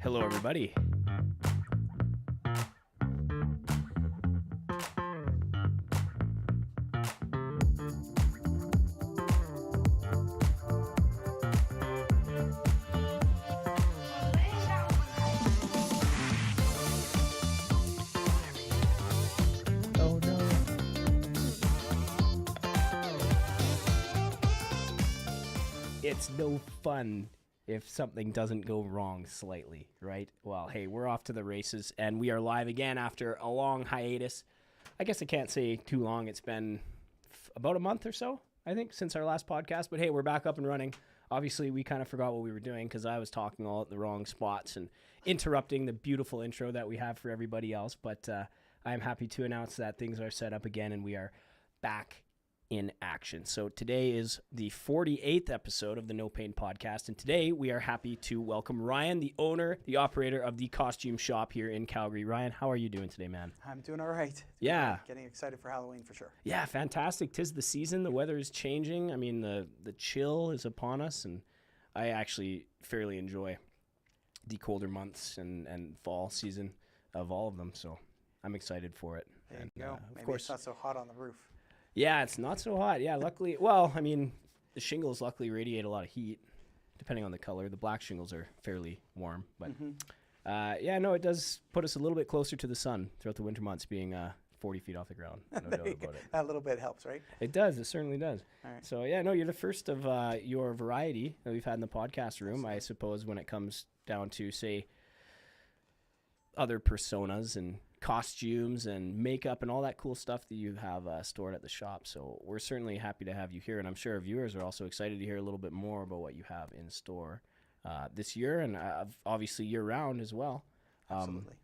Hello, everybody. Oh, no. It's no fun if something doesn't go wrong slightly, right? Well, hey, we're off to the races, and we are live again after a long hiatus. I guess I can't say too long. It's been about a month or so, I think, since our last podcast. But hey, we're back up and running. Obviously, we kind of forgot what we were doing because I was talking all at the wrong spots and interrupting the beautiful intro that we have for everybody else. But I am happy to announce that things are set up again, and we are back in action. So today is the 48th episode of the No Payne podcast, and today we are happy to welcome Ryan, the owner, the operator of the Costume Shop here in Calgary. Ryan, how are you doing today, man? I'm doing all right. Yeah. Getting excited for Halloween for sure. Yeah, fantastic. 'Tis the season. The weather is changing. I mean, the chill is upon us, and I actually fairly enjoy the colder months and fall season of all of them, so I'm excited for it. There And, you go. of Maybe course, it's not so hot on the roof. yeah, it's not so hot. Yeah, luckily, well, I mean, the shingles luckily radiate a lot of heat, depending on the color. The black shingles are fairly warm, but yeah, no, it does put us a little bit closer to the sun throughout the winter months, being 40 feet off the ground. No doubt about it. That little bit helps, right? It does. It certainly does. All right. So yeah, no, you're the first of your variety that we've had in the podcast room, I suppose, when it comes down to, say, other personas and costumes and makeup and all that cool stuff that you have stored at the shop. So we're certainly happy to have you here, and I'm sure our viewers are also excited to hear a little bit more about what you have in store this year, and obviously year-round as well. Absolutely.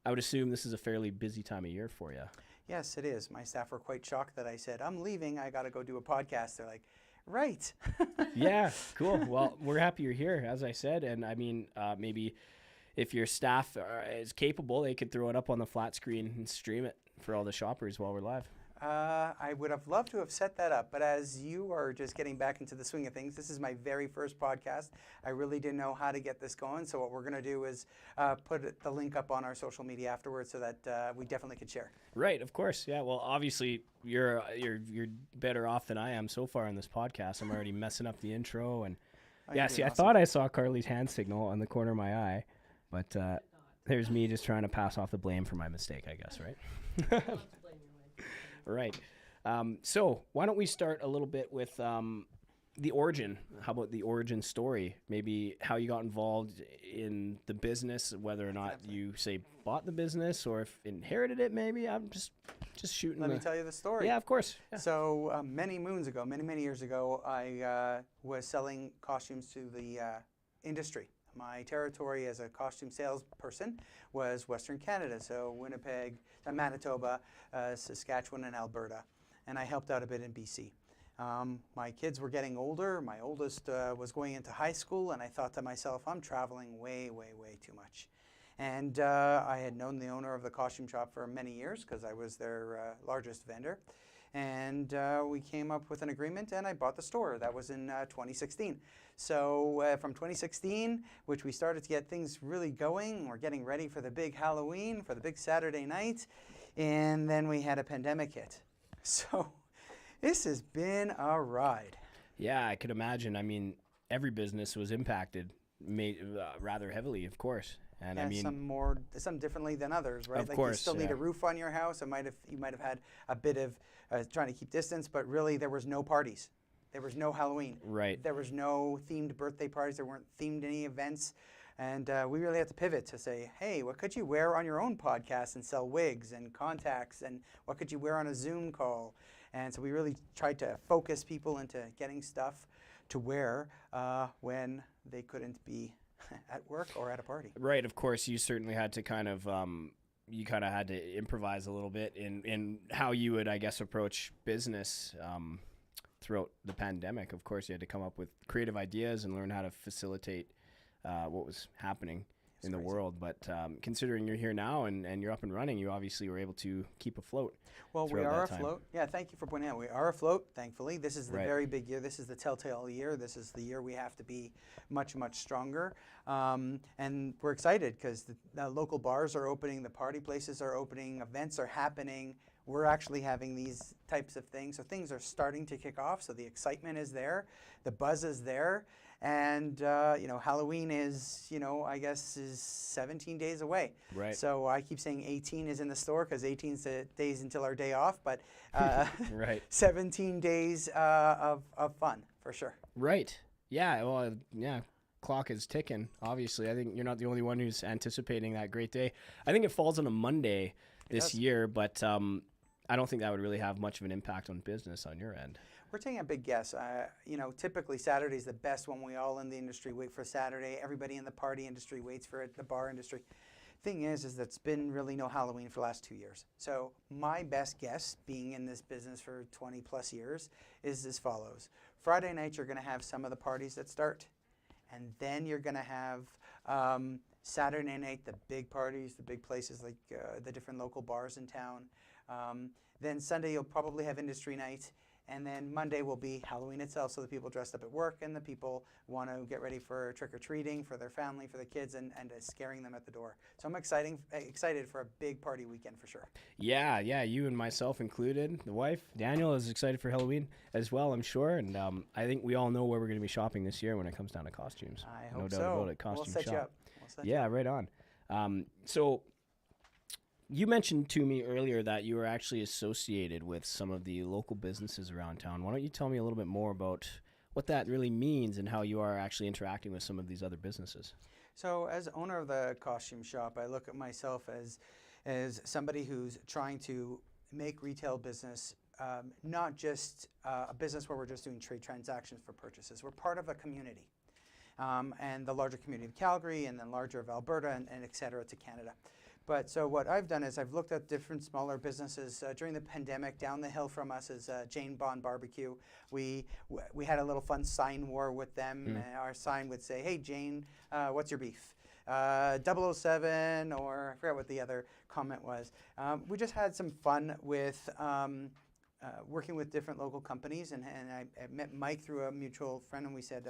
I would assume this is a fairly busy time of year for you. Yes, it is. My staff were quite shocked that I said, I'm leaving. I got to go do a podcast. They're like, right. Yeah, cool. Well, we're happy you're here, as I said, and I mean, maybe if your staff is capable, they could throw it up on the flat screen and stream it for all the shoppers while we're live. I would have loved to have set that up, but as you are just getting back into the swing of things, this is my very first podcast. I really didn't know how to get this going, so what we're going to do is put the link up on our social media afterwards so that we definitely could share. Right, of course. Yeah, well, obviously you're better off than I am so far in this podcast. I'm already messing up the intro, and yeah. See, I thought I saw Carly's hand signal on the corner of my eye, but there's me just trying to pass off the blame for my mistake, I guess, right? Right. So why don't we start a little bit with the origin? How about the origin story? Maybe how you got involved in the business, whether or not you, say, bought the business or if inherited it, maybe. I'm just shooting. Let me tell you the story. Yeah, of course. Yeah. So many moons ago, many years ago, I was selling costumes to the industry. My territory as a costume salesperson was Western Canada, so Winnipeg, Manitoba, Saskatchewan, and Alberta. And I helped out a bit in BC. My kids were getting older. My oldest was going into high school, and I thought to myself, I'm traveling way, way, way too much. And I had known the owner of the costume shop for many years because I was their largest vendor. And we came up with an agreement, and I bought the store. That was in 2016. So from 2016, which we started to get things really going, we're getting ready for the big Halloween, for the big Saturday night, and then we had a pandemic hit. So this has been a ride. Yeah, I could imagine. I mean, every business was impacted rather heavily, of course. And yeah, I mean, some differently than others, right? Of course, you still need a roof on your house. You might have had a bit of trying to keep distance, but really there was no parties. There was no Halloween. Right. There was no themed birthday parties. There weren't themed any events. And we really had to pivot to say, hey, what could you wear on your own podcast and sell wigs and contacts? And what could you wear on a Zoom call? And so we really tried to focus people into getting stuff to wear when they couldn't be at work or at a party. Right. Of course, you certainly had to kind of had to improvise a little bit in how you would, I guess, approach business throughout the pandemic. Of course, you had to come up with creative ideas and learn how to facilitate what was happening in the crazy. world. But considering you're here now and you're up and running, you obviously were able to keep afloat. Well, we throughout are that time. afloat. Yeah, thank you for pointing out. We are afloat, thankfully. This is the Right. very big year. This is the telltale year. This is the year we have to be much, much stronger. And we're excited because the local bars are opening, the party places are opening, events are happening. We're actually having these types of things. So things are starting to kick off. So the excitement is there. The buzz is there. And, Halloween is, I guess is 17 days away. Right. So I keep saying 18 is in the store because 18 is the days until our day off. But Right. 17 days of fun, for sure. Right. Yeah. Well, yeah. Clock is ticking, obviously. I think you're not the only one who's anticipating that great day. I think it falls on a Monday this year, but I don't think that would really have much of an impact on business on your end. We're taking a big guess. Typically Saturday's the best one. We all in the industry wait for Saturday. Everybody in the party industry waits for it, the bar industry. Thing is that it's been really no Halloween for the last 2 years. So my best guess, being in this business for 20 plus years, is as follows. Friday night, you're going to have some of the parties that start. And then you're going to have Saturday night, the big parties, the big places like the different local bars in town. Then Sunday, you'll probably have industry night. And then Monday will be Halloween itself, so the people dressed up at work and the people want to get ready for trick-or-treating for their family, for the kids, and scaring them at the door. So I'm excited for a big party weekend for sure. Yeah, you and myself included. The wife, Daniel, is excited for Halloween as well, I'm sure. And I think we all know where we're going to be shopping this year when it comes down to costumes. I hope no so. doubt about it. Costume We'll set Shop. you up. Yeah, right on. So you mentioned to me earlier that you were actually associated with some of the local businesses around town. Why don't you tell me a little bit more about what that really means and how you are actually interacting with some of these other businesses? So as owner of the Costume Shop, I look at myself as somebody who's trying to make retail business not just a business where we're just doing trade transactions for purchases. We're part of a community. And the larger community of Calgary and then larger of Alberta and et cetera to Canada. But so what I've done is I've looked at different smaller businesses. During the pandemic, down the hill from us is Jane Bond Barbecue. We had a little fun sign war with them. Our sign would say, "Hey Jane, what's your beef? 007," or I forgot what the other comment was. We just had some fun with working with different local companies, and I met Mike through a mutual friend, and we said,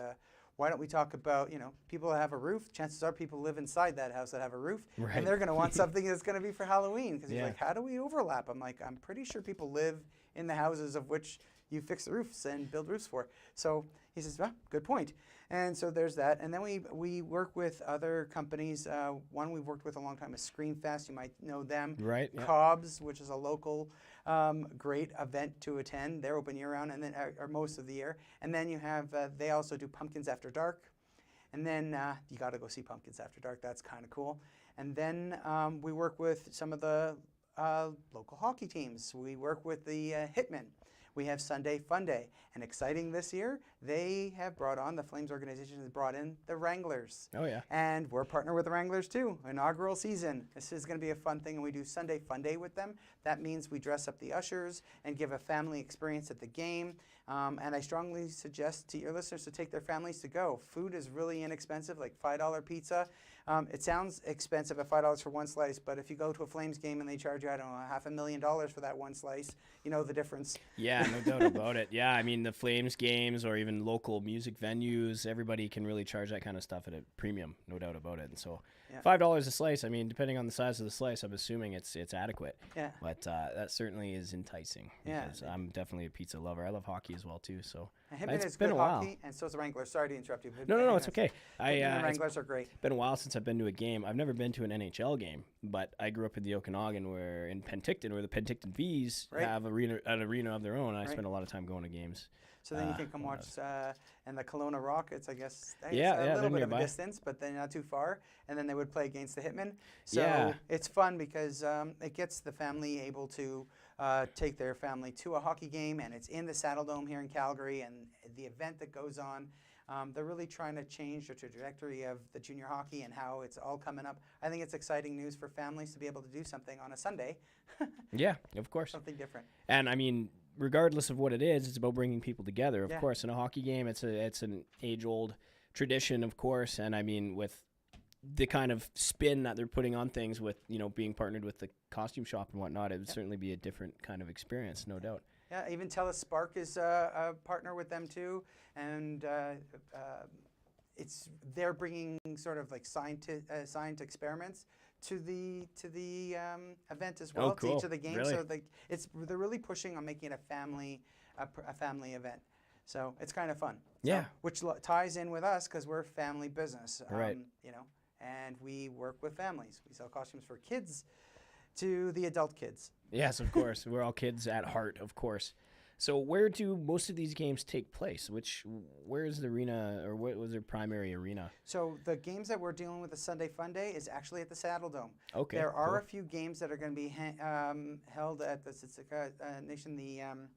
why don't we talk about, people that have a roof? Chances are people live inside that house that have a roof, Right. and they're going to want something that's going to be for Halloween. Because he's Yeah. like, how do we overlap? I'm like, I'm pretty sure people live in the houses of which you fix the roofs and build roofs for. So he says, well, good point. And so there's that. And then we work with other companies. One we've worked with a long time is Screamfest. You might know them. Right. Yeah. Cobb's, which is a local great event to attend. They're open year-round, and then or most of the year. And then you have, they also do Pumpkins After Dark. And then you got to go see Pumpkins After Dark. That's kind of cool. And then we work with some of the local hockey teams. We work with the Hitmen. We have Sunday Fun Day. And exciting this year, they have brought on, the Flames organization has brought in the Wranglers. Oh, yeah. And we're partnered with the Wranglers too, inaugural season. This is going to be a fun thing, and we do Sunday Fun Day with them. That means we dress up the ushers and give a family experience at the game. And I strongly suggest to your listeners to take their families to go. Food is really inexpensive, like $5 pizza. It sounds expensive at $5 for one slice, but if you go to a Flames game and they charge you, I don't know, $500,000 for that one slice, you know the difference. Yeah, no doubt about it. Yeah, I mean, the Flames games or even local music venues, everybody can really charge that kind of stuff at a premium, no doubt about it. And so Yeah. $5 a slice, I mean, depending on the size of the slice, I'm assuming it's adequate. Yeah. But that certainly is enticing because I'm definitely a pizza lover. I love hockey as well, too. So Hitmen it's is been good a while. hockey, and so is the Wranglers. Sorry to interrupt you. But No, it's okay. The It's Wranglers are great. been a while since I've been to a game. I've never been to an NHL game, but I grew up in the Okanagan, where in Penticton, where the Penticton Vees Right. have an arena of their own. I Right. spend a lot of time going to games. So then you can come watch, and the Kelowna Rockets, I guess, it's Yeah, a they're little bit of nearby. a distance, but they're not too far. And then they would play against the Hitmen. So Yeah. it's fun because it gets the family able to take their family to a hockey game, and it's in the Saddle Dome here in Calgary, and the event that goes on. They're really trying to change the trajectory of the junior hockey and how it's all coming up. I think it's exciting news for families to be able to do something on a Sunday, Yeah, of course. something different. And I mean, regardless of what it is, it's about bringing people together. Of Yeah. course, in a hockey game, it's an age-old tradition, of course. And I mean, with the kind of spin that they're putting on things with, being partnered with the costume shop and whatnot, it would certainly be a different kind of experience, no doubt. Yeah, even Telespark is a partner with them too, and they're bringing sort of like science experiments to the event as well, Oh, cool. to each of the games. Really? So they're really pushing on making it a family event. So it's kind of fun. Yeah. So, which ties in with us because we're a family business. Right. And we work with families. We sell costumes for kids to the adult kids. Yes, of course. We're all kids at heart, of course. So where do most of these games take place? Where is the arena, or what was their primary arena? So the games that we're dealing with the Sunday Fun Day is actually at the Saddle Dome. Okay. There are cool. a few games that are going to be held at the Tsitsika Nation.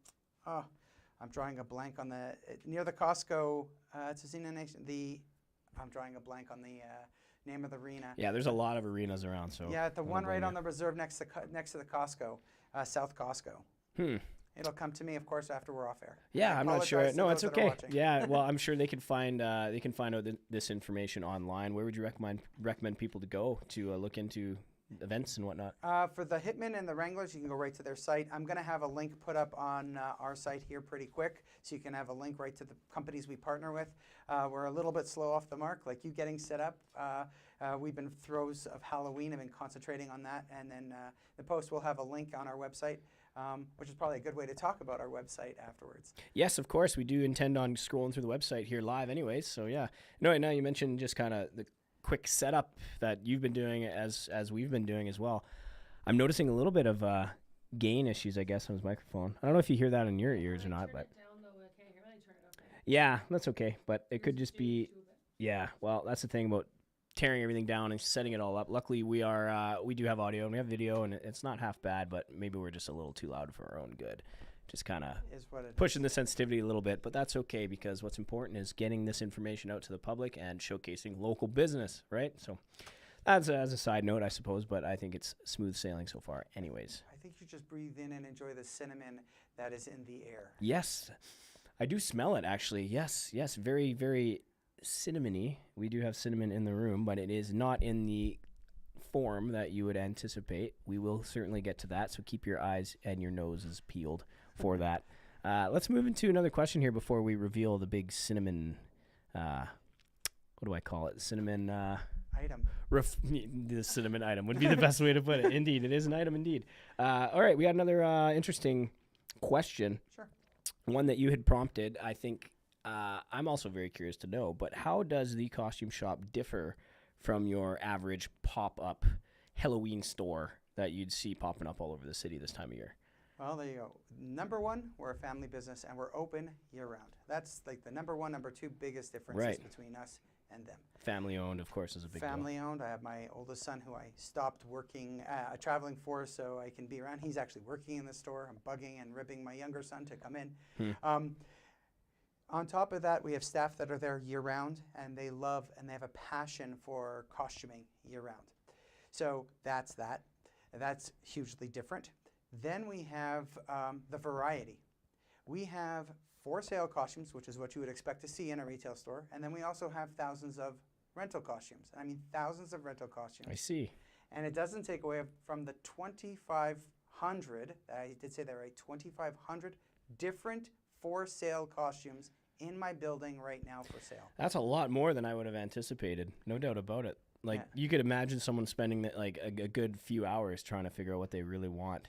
I'm drawing a blank on near the Costco Tsitsina Nation. I'm drawing a blank on the name of the arena. Yeah, there's a lot of arenas around. So yeah, the one right on the reserve next to the Costco, South Costco. It'll come to me, of course, after we're off air. Yeah, I'm not sure. No, it's okay. Watching. Yeah, well, I'm sure they can find out this information online. Where would you recommend people to go to look into events and whatnot? For the Hitmen and the Wranglers, you can go right to their site. I'm going to have a link put up on our site here pretty quick, so you can have a link right to the companies we partner with. We're a little bit slow off the mark, like you getting set up. We've been throes of Halloween. I've been concentrating on that, and then the post will have a link on our website. Which is probably a good way to talk about our website afterwards. Yes, of course. We do intend on scrolling through the website here live anyways. So yeah. No, now you mentioned just kind of the quick setup that you've been doing as we've been doing as well. I'm noticing a little bit of gain issues, I guess, on his microphone. I don't know if you hear that in your ears or not, but yeah, that's okay. But it could just be, yeah. Well, that's the thing about tearing everything down and setting it all up. Luckily, we do have audio and we have video, and it's not half bad, but maybe we're just a little too loud for our own good. Just kind of pushing the sensitivity a little bit, but that's okay, because what's important is getting this information out to the public and showcasing local business, right? So as a side note, I suppose, but I think it's smooth sailing so far anyways. I think you just breathe in and enjoy the cinnamon that is in the air. Yes, I do smell it, actually. Yes, very, very cinnamony. We do have cinnamon in the room, but it is not in the form that you would anticipate. We will certainly get to that, so keep your eyes and your noses peeled for that. Let's move into another question here before we reveal the big cinnamon, what do I call it? Cinnamon item. The cinnamon item would be the best way to put it. Indeed, it is an item indeed. All right, we got another interesting question. Sure. One that you had prompted, I think. I'm also very curious to know, but how does the costume shop differ from your average pop-up Halloween store that you'd see popping up all over the city this time of year? Well, there you go. Number one, we're a family business, and we're open year-round. That's like the number one, number two biggest differences between us and them. Family-owned, of course, is a big deal. Family-owned. I have my oldest son, who I stopped working, traveling for, so I can be around. He's actually working in the store. I'm bugging and ribbing my younger son to come in. On top of that, we have staff that are there year-round, and they love and they have a passion for costuming year-round. So that's that. That's hugely different. Then we have the variety. We have for sale costumes, which is what you would expect to see in a retail store, and then we also have thousands of rental costumes. I mean, thousands of rental costumes. I see. And it doesn't take away from the 2,500, I did say that right, 2,500 different for sale costumes in my building right now for sale. That's a lot more than I would have anticipated. No doubt about it. Like, you could imagine someone spending a good few hours trying to figure out what they really want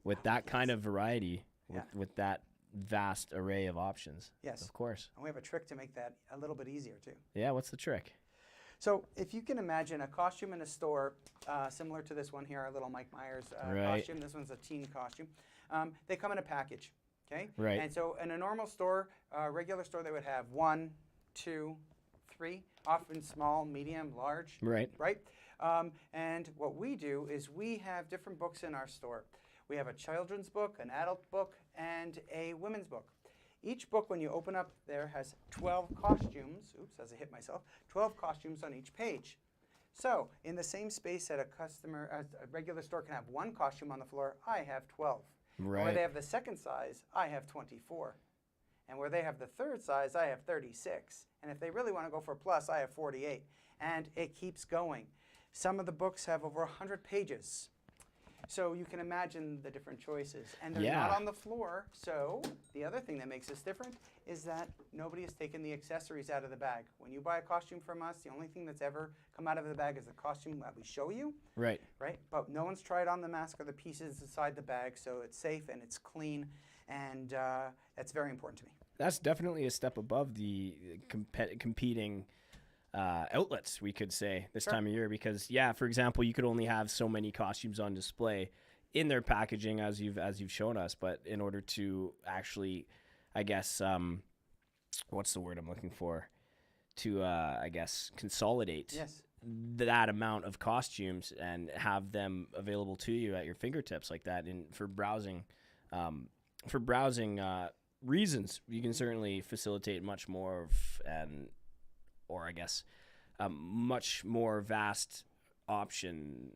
with that kind of variety, with that vast array of options. Yes. Of course. And we have a trick to make that a little bit easier too. Yeah, what's the trick? So if you can imagine a costume in a store, similar to this one here, our little Mike Myers costume. This one's a teen costume. They come in a package. Okay? Right. And so in a normal store, regular store, they would have 1, 2, 3, often small, medium, large. Right. Right? And what we do is we have different books in our store. We have a children's book, an adult book, and a women's book. Each book, when you open up there, has 12 costumes. Oops, as I hit myself. 12 costumes on each page. So in the same space that a regular store can have 1 costume on the floor, I have 12. Right. Where they have the second size, I have 24. And where they have the third size, I have 36. And if they really want to go for a plus, I have 48. And it keeps going. Some of the books have over 100 pages. So you can imagine the different choices. And they're not on the floor. So the other thing that makes us different is that nobody has taken the accessories out of the bag. When you buy a costume from us, the only thing that's ever come out of the bag is the costume that we show you. Right. Right? But no one's tried on the mask or the pieces inside the bag, so it's safe and it's clean, and that's very important to me. That's definitely a step above the competing outlets, we could say, this time of year, because for example, you could only have so many costumes on display in their packaging as you've shown us, but in order to actually, I guess, what's the word I'm looking for, to I guess consolidate that amount of costumes and have them available to you at your fingertips like that, and for browsing reasons, you can certainly facilitate much more much more vast option.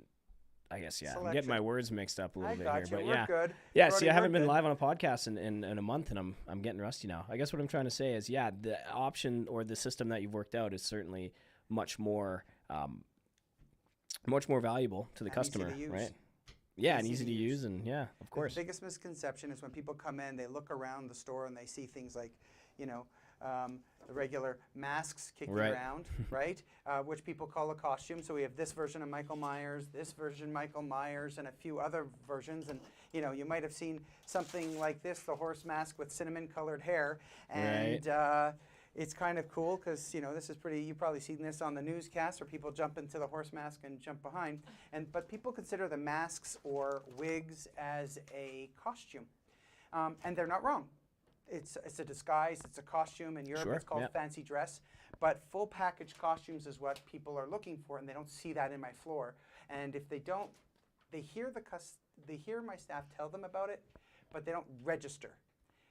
I guess, Selection. I'm getting my words mixed up a little bit here, but We're good. Yeah, see, I haven't been live on a podcast in a month, and I'm getting rusty now. I guess what I'm trying to say is, the option or the system that you've worked out is certainly much more valuable to the customer, right? Yeah, and easy to use, and of course. The biggest misconception is when people come in, they look around the store and they see things like, the regular masks kicking around, right? Which people call a costume. So we have this version of Michael Myers, this version Michael Myers, and a few other versions. And you might have seen something like this, the horse mask with cinnamon-colored hair, and it's kind of cool because this is pretty. You've probably seen this on the newscast where people jump into the horse mask and jump behind. But people consider the masks or wigs as a costume, and they're not wrong. It's a disguise, it's a costume. In Europe, it's called fancy dress. But full package costumes is what people are looking for, and they don't see that in my floor. And if they don't, they hear my staff tell them about it, but they don't register.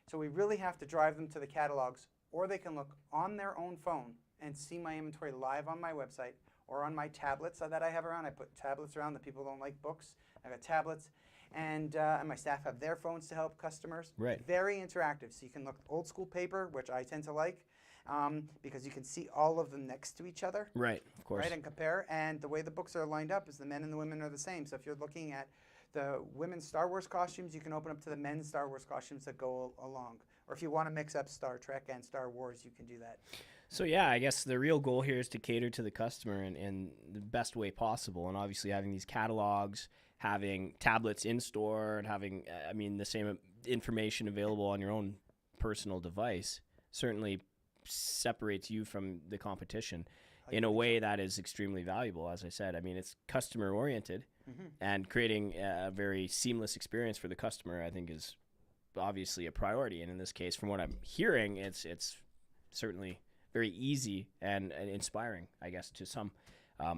So we really have to drive them to the catalogs, or they can look on their own phone and see my inventory live on my website or on my tablets that I have around. I put tablets around. The people don't like books. I got tablets. And my staff have their phones to help customers. Right. Very interactive. So you can look old school paper, which I tend to like, because you can see all of them next to each other. Right, of course. Right, and compare. And the way the books are lined up is the men and the women are the same. So if you're looking at the women's Star Wars costumes, you can open up to the men's Star Wars costumes that go along. Or if you want to mix up Star Trek and Star Wars, you can do that. So I guess the real goal here is to cater to the customer in the best way possible. And obviously having these catalogs, having tablets in store, and having, the same information available on your own personal device certainly separates you from the competition in a way that is extremely valuable. As I said, it's customer oriented, and creating a very seamless experience for the customer, I think, is obviously a priority. And in this case, from what I'm hearing, it's certainly very easy and inspiring, I guess, to some.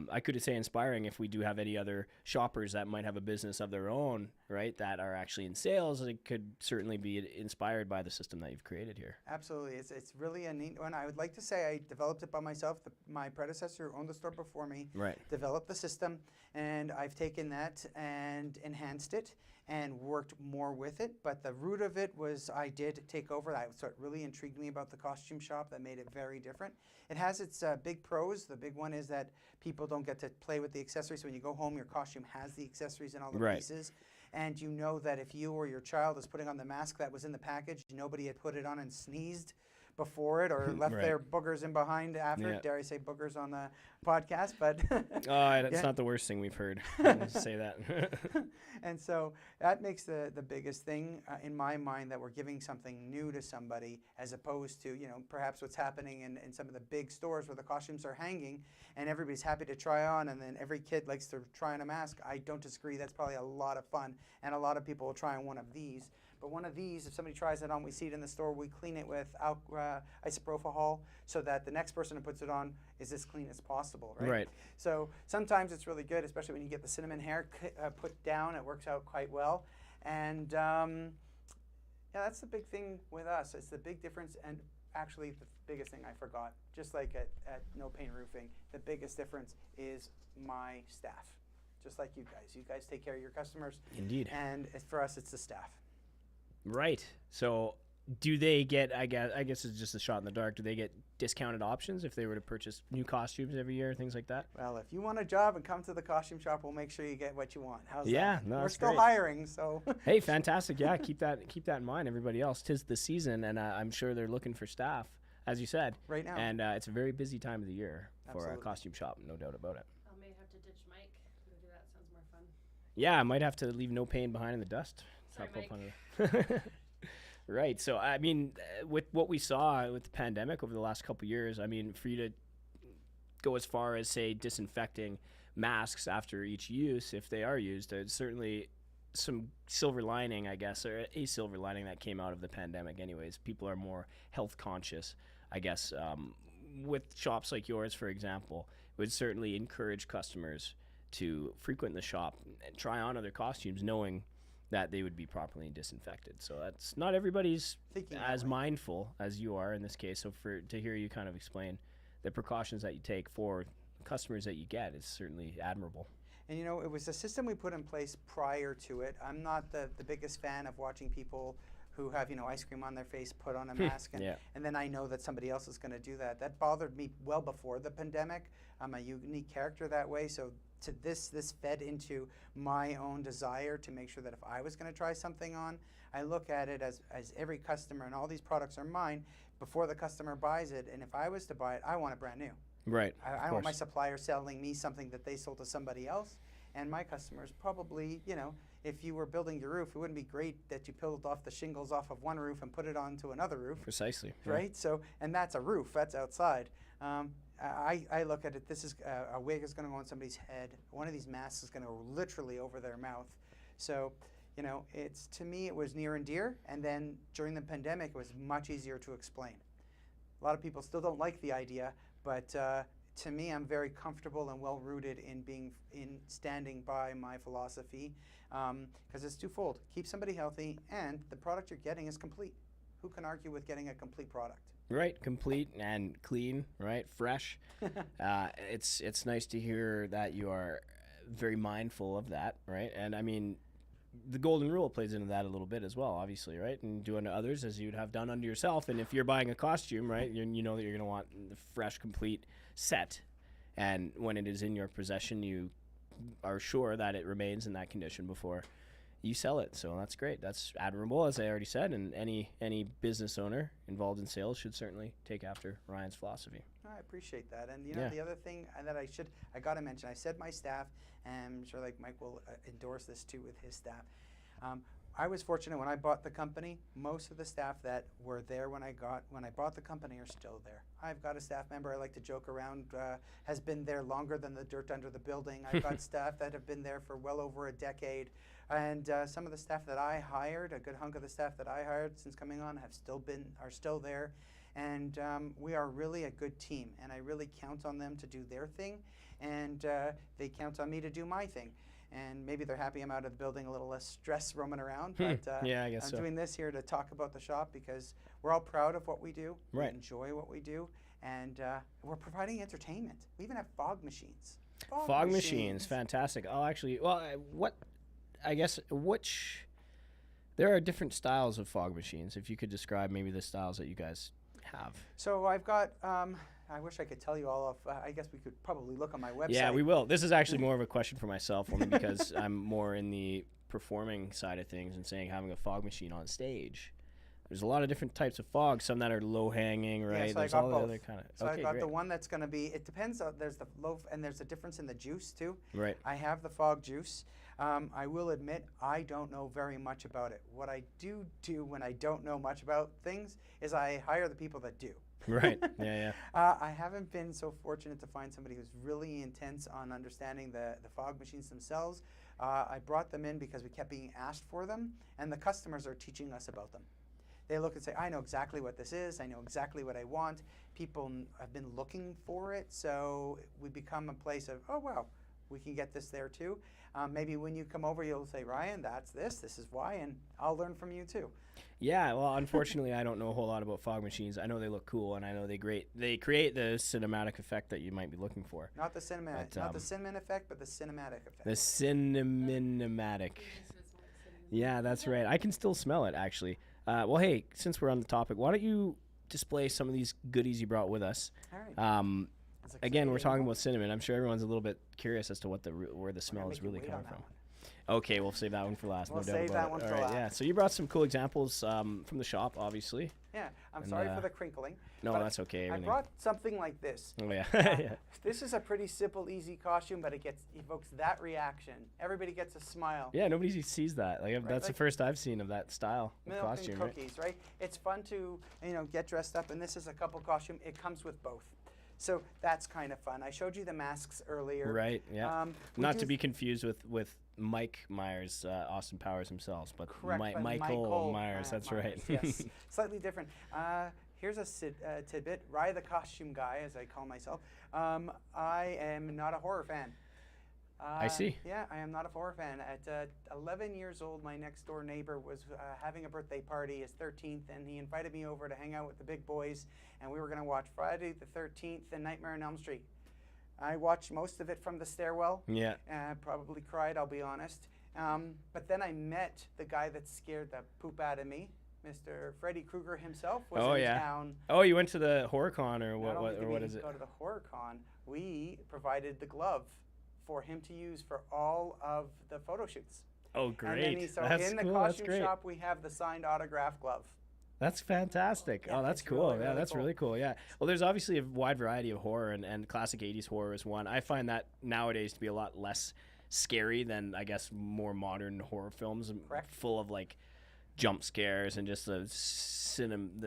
I could say inspiring if we do have any other shoppers that might have a business of their own, right, that are actually in sales. It could certainly be inspired by the system that you've created here. Absolutely. It's really a neat one. I would like to say I developed it by myself. My predecessor who owned the store before me developed the system, and I've taken that and enhanced it and worked more with it. But the root of it was I did take over. So it really intrigued me about the costume shop. That made it very different. It has its big pros. The big one is that people don't get to play with the accessories. So when you go home, your costume has the accessories and all the pieces. And you know that if you or your child is putting on the mask that was in the package, nobody had put it on and sneezed before it or left their boogers in behind after it. Dare I say boogers on the podcast? But it's not the worst thing we've heard. Say that. And so that makes the biggest thing in my mind, that we're giving something new to somebody, as opposed to perhaps what's happening in some of the big stores where the costumes are hanging and everybody's happy to try on, and then every kid likes to try on a mask. I don't disagree. That's probably a lot of fun, and a lot of people will try on one of these. But one of these, if somebody tries it on, we see it in the store, we clean it with isopropyl so that the next person who puts it on is as clean as possible, right? Right. So sometimes it's really good, especially when you get the cinnamon hair put down. It works out quite well. And that's the big thing with us. It's the big difference. And actually, the biggest thing I forgot, just like at No Payne Roofing, the biggest difference is my staff. Just like you guys. You guys take care of your customers. Indeed. And for us, it's the staff. Right. So do they get, I guess it's just a shot in the dark, do they get discounted options if they were to purchase new costumes every year, things like that? Well, if you want a job and come to the costume shop, we'll make sure you get what you want. How's Yeah, that? no, We're that's still great. hiring, so. Hey, fantastic. Yeah, keep that in mind. Everybody else, 'tis the season, and I'm sure they're looking for staff, as you said. Right now. And it's a very busy time of the year for a Absolutely. costume shop, no doubt about it. I may have to ditch Mike. Maybe that sounds more fun. Yeah, I might have to leave no pain behind in the dust. Sorry, Not poke Mike. fun of it. Right. So, I mean, with what we saw with the pandemic over the last couple of years, I mean, for you to go as far as, say, disinfecting masks after each use, if they are used, there's certainly some silver lining, I guess, or a silver lining that came out of the pandemic anyways. People are more health conscious, I guess. With shops like yours, for example, it would certainly encourage customers to frequent the shop and try on other costumes knowing that they would be properly disinfected. So that's not everybody's Thinking that as way. mindful as you are in this case. So to hear you kind of explain the precautions that you take for customers that you get is certainly admirable. And you know, it was a system we put in place prior to it. I'm not the biggest fan of watching people who have, you know, ice cream on their face put on a mask, and, Yeah. and then I know that somebody else is going to do that. That bothered me well before the pandemic. I'm a unique character that way, so to this fed into my own desire to make sure that if I was going to try something on, I look at it as every customer, and all these products are mine before the customer buys it, and if I was to buy it, I want it brand new. Right. I don't want my supplier selling me something that they sold to somebody else. And my customers probably, you know, if you were building your roof, it wouldn't be great that you peeled off the shingles off of one roof and put it onto another roof, Precisely. Yeah. right? So, and that's a roof, that's outside. I look at it, this is a wig is going to go on somebody's head. One of these masks is going to go literally over their mouth. So, you know, it's, to me, it was near and dear. And then during the pandemic, it was much easier to explain. A lot of people still don't like the idea, but to me, I'm very comfortable and well rooted in standing by my philosophy, because it's twofold: keep somebody healthy, and the product you're getting is complete. Who can argue with getting a complete product? Right, complete and clean, right, fresh. It's nice to hear that you are very mindful of that, right? And I mean, the golden rule plays into that a little bit as well, obviously, right? And do unto others as you'd have done unto yourself. And if you're buying a costume, right, you know that you're going to want the fresh, complete set. And when it is in your possession, you are sure that it remains in that condition before you sell it. So that's great. That's admirable, as I already said. And any business owner involved in sales should certainly take after Ryan's philosophy. I appreciate that. And you know, Yeah. the other thing that I got to mention, I said my staff, and I'm sure like Mike will endorse this too with his staff. I was fortunate when I bought the company. Most of the staff that were there when I bought the company are still there. I've got a staff member, I like to joke around, has been there longer than the dirt under the building. I've got staff that have been there for well over a decade. And some of the staff that I hired, a good hunk of the staff that I hired since coming on, are still there. And we are really a good team, and I really count on them to do their thing, and they count on me to do my thing. And maybe they're happy I'm out of the building, a little less stress roaming around, but Yeah, I guess I'm so. doing this here to talk about the shop because we're all proud of what we do, Right. we enjoy what we do, and we're providing entertainment. We even have fog machines. Fog machines, fantastic. Oh, actually, well, there are different styles of fog machines. If you could describe maybe the styles that you guys have. So I've got, I wish I could tell you all of, I guess we could probably look on my website. Yeah, we will. This is actually more of a question for myself, only because I'm more in the performing side of things and saying having a fog machine on stage. There's a lot of different types of fog, some that are low hanging, right? Yeah, so There's I got all both. the other kind of. So Okay, I've got great. the one that's going to be, it depends, there's the low, and there's a difference in the juice too. Right. I have the fog juice. I will admit, I don't know very much about it. What I do when I don't know much about things is I hire the people that do. Right. Yeah, I haven't been so fortunate to find somebody who's really intense on understanding the fog machines themselves. I brought them in because we kept being asked for them, and the customers are teaching us about them. They look and say, I know exactly what this is. I know exactly what I want. People have been looking for it, so we become a place of, oh, wow, we can get this there too. Maybe when you come over, you'll say, Ryan, this is why, and I'll learn from you too. Yeah, well, unfortunately, I don't know a whole lot about fog machines. I know they look cool, and I know they create the cinematic effect that you might be looking for. Not the cinematic, not the cinnamon effect, but the cinematic effect. The cinematic. Yeah, that's right. I can still smell it, actually. Well, hey, since we're on the topic, why don't you display some of these goodies you brought with us? All right. That's Again, we're exciting. talking about cinnamon. I'm sure everyone's a little bit curious as to what where the smell make is you really wait coming on that from. one. Okay, we'll save that one for last. We'll no doubt save about that it. one All for right, last. yeah. So you brought some cool examples from the shop, obviously. Yeah, I'm And, sorry for the crinkling. No, but that's okay. I Everything. brought something like this. Oh yeah. Yeah. This is a pretty simple, easy costume, but it evokes that reaction. Everybody gets a smile. Yeah, nobody sees that. Like that's the like first I've seen of that style of Milk costume. and cookies, right? It's fun to get dressed up, and this is a couple costume. It comes with both, so that's kind of fun. I showed you the masks earlier. Right. Yeah. We Not to do- be confused with Mike Myers, Austin Powers himself, but Correct, but Michael Myers. That's Myers, right. Yes, slightly different. Here's a tidbit. Rye the costume guy, as I call myself. I am not a horror fan. I see. Yeah, I am not a horror fan. At 11 years old, my next door neighbor was having a birthday party, his 13th, and he invited me over to hang out with the big boys, and we were going to watch Friday the 13th and Nightmare on Elm Street. I watched most of it from the stairwell. Yeah. Probably cried, I'll be honest. But then I met the guy that scared the poop out of me. Mr. Freddy Krueger himself was in town. Oh, you went to the HorrorCon or Not only did what we is it? go to the HorrorCon, we provided the glove for him to use for all of the photo shoots. Oh, And great. then That's in the cool. That's costume great. shop, we have the signed autograph glove. That's fantastic. Yeah, Oh, that's it's cool. really, Yeah, really that's cool. really cool. Yeah. Well, there's obviously a wide variety of horror, and classic 80s horror is one. I find that nowadays to be a lot less scary than, I guess, more modern horror films, Correct. full of like jump scares and just the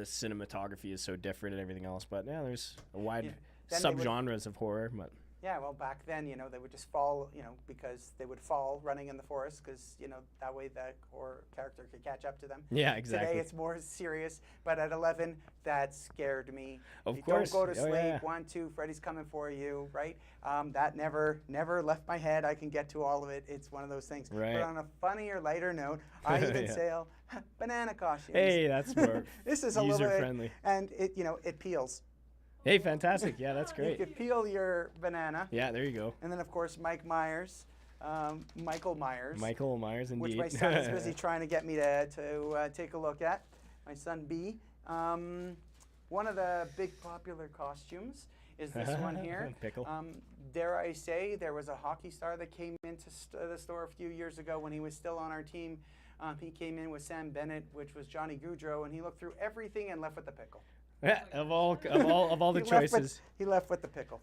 cinematography is so different and everything else. But yeah, there's a wide Then they would- subgenres of horror. But Yeah, well, back then, they would just fall, because they would fall running in the forest because, that way the horror character could catch up to them. yeah, exactly. Today it's more serious, but at 11, that scared me. Of You course. Don't go to Oh, sleep. yeah. 1, 2, Freddy's coming for you, right? That never left my head. I can get to all of it. It's one of those things. Right. But on a funnier, lighter note, I even Yeah. sell banana costumes. Hey, that's more This is a little bit, user-friendly. and it peels. Hey, fantastic. Yeah, that's You great. could peel your banana, Yeah, there you go. and then of course Michael Myers, Michael Myers, indeed. which my son is busy trying to get me to take a look at. My son B. One of the big popular costumes is this one here. Pickle. Dare I say, there was a hockey star that came into the store a few years ago when he was still on our team. He came in with Sam Bennett, which was Johnny Gaudreau, and he looked through everything and left with the pickle. Yeah, of all the He left with- choices. he left with the pickle.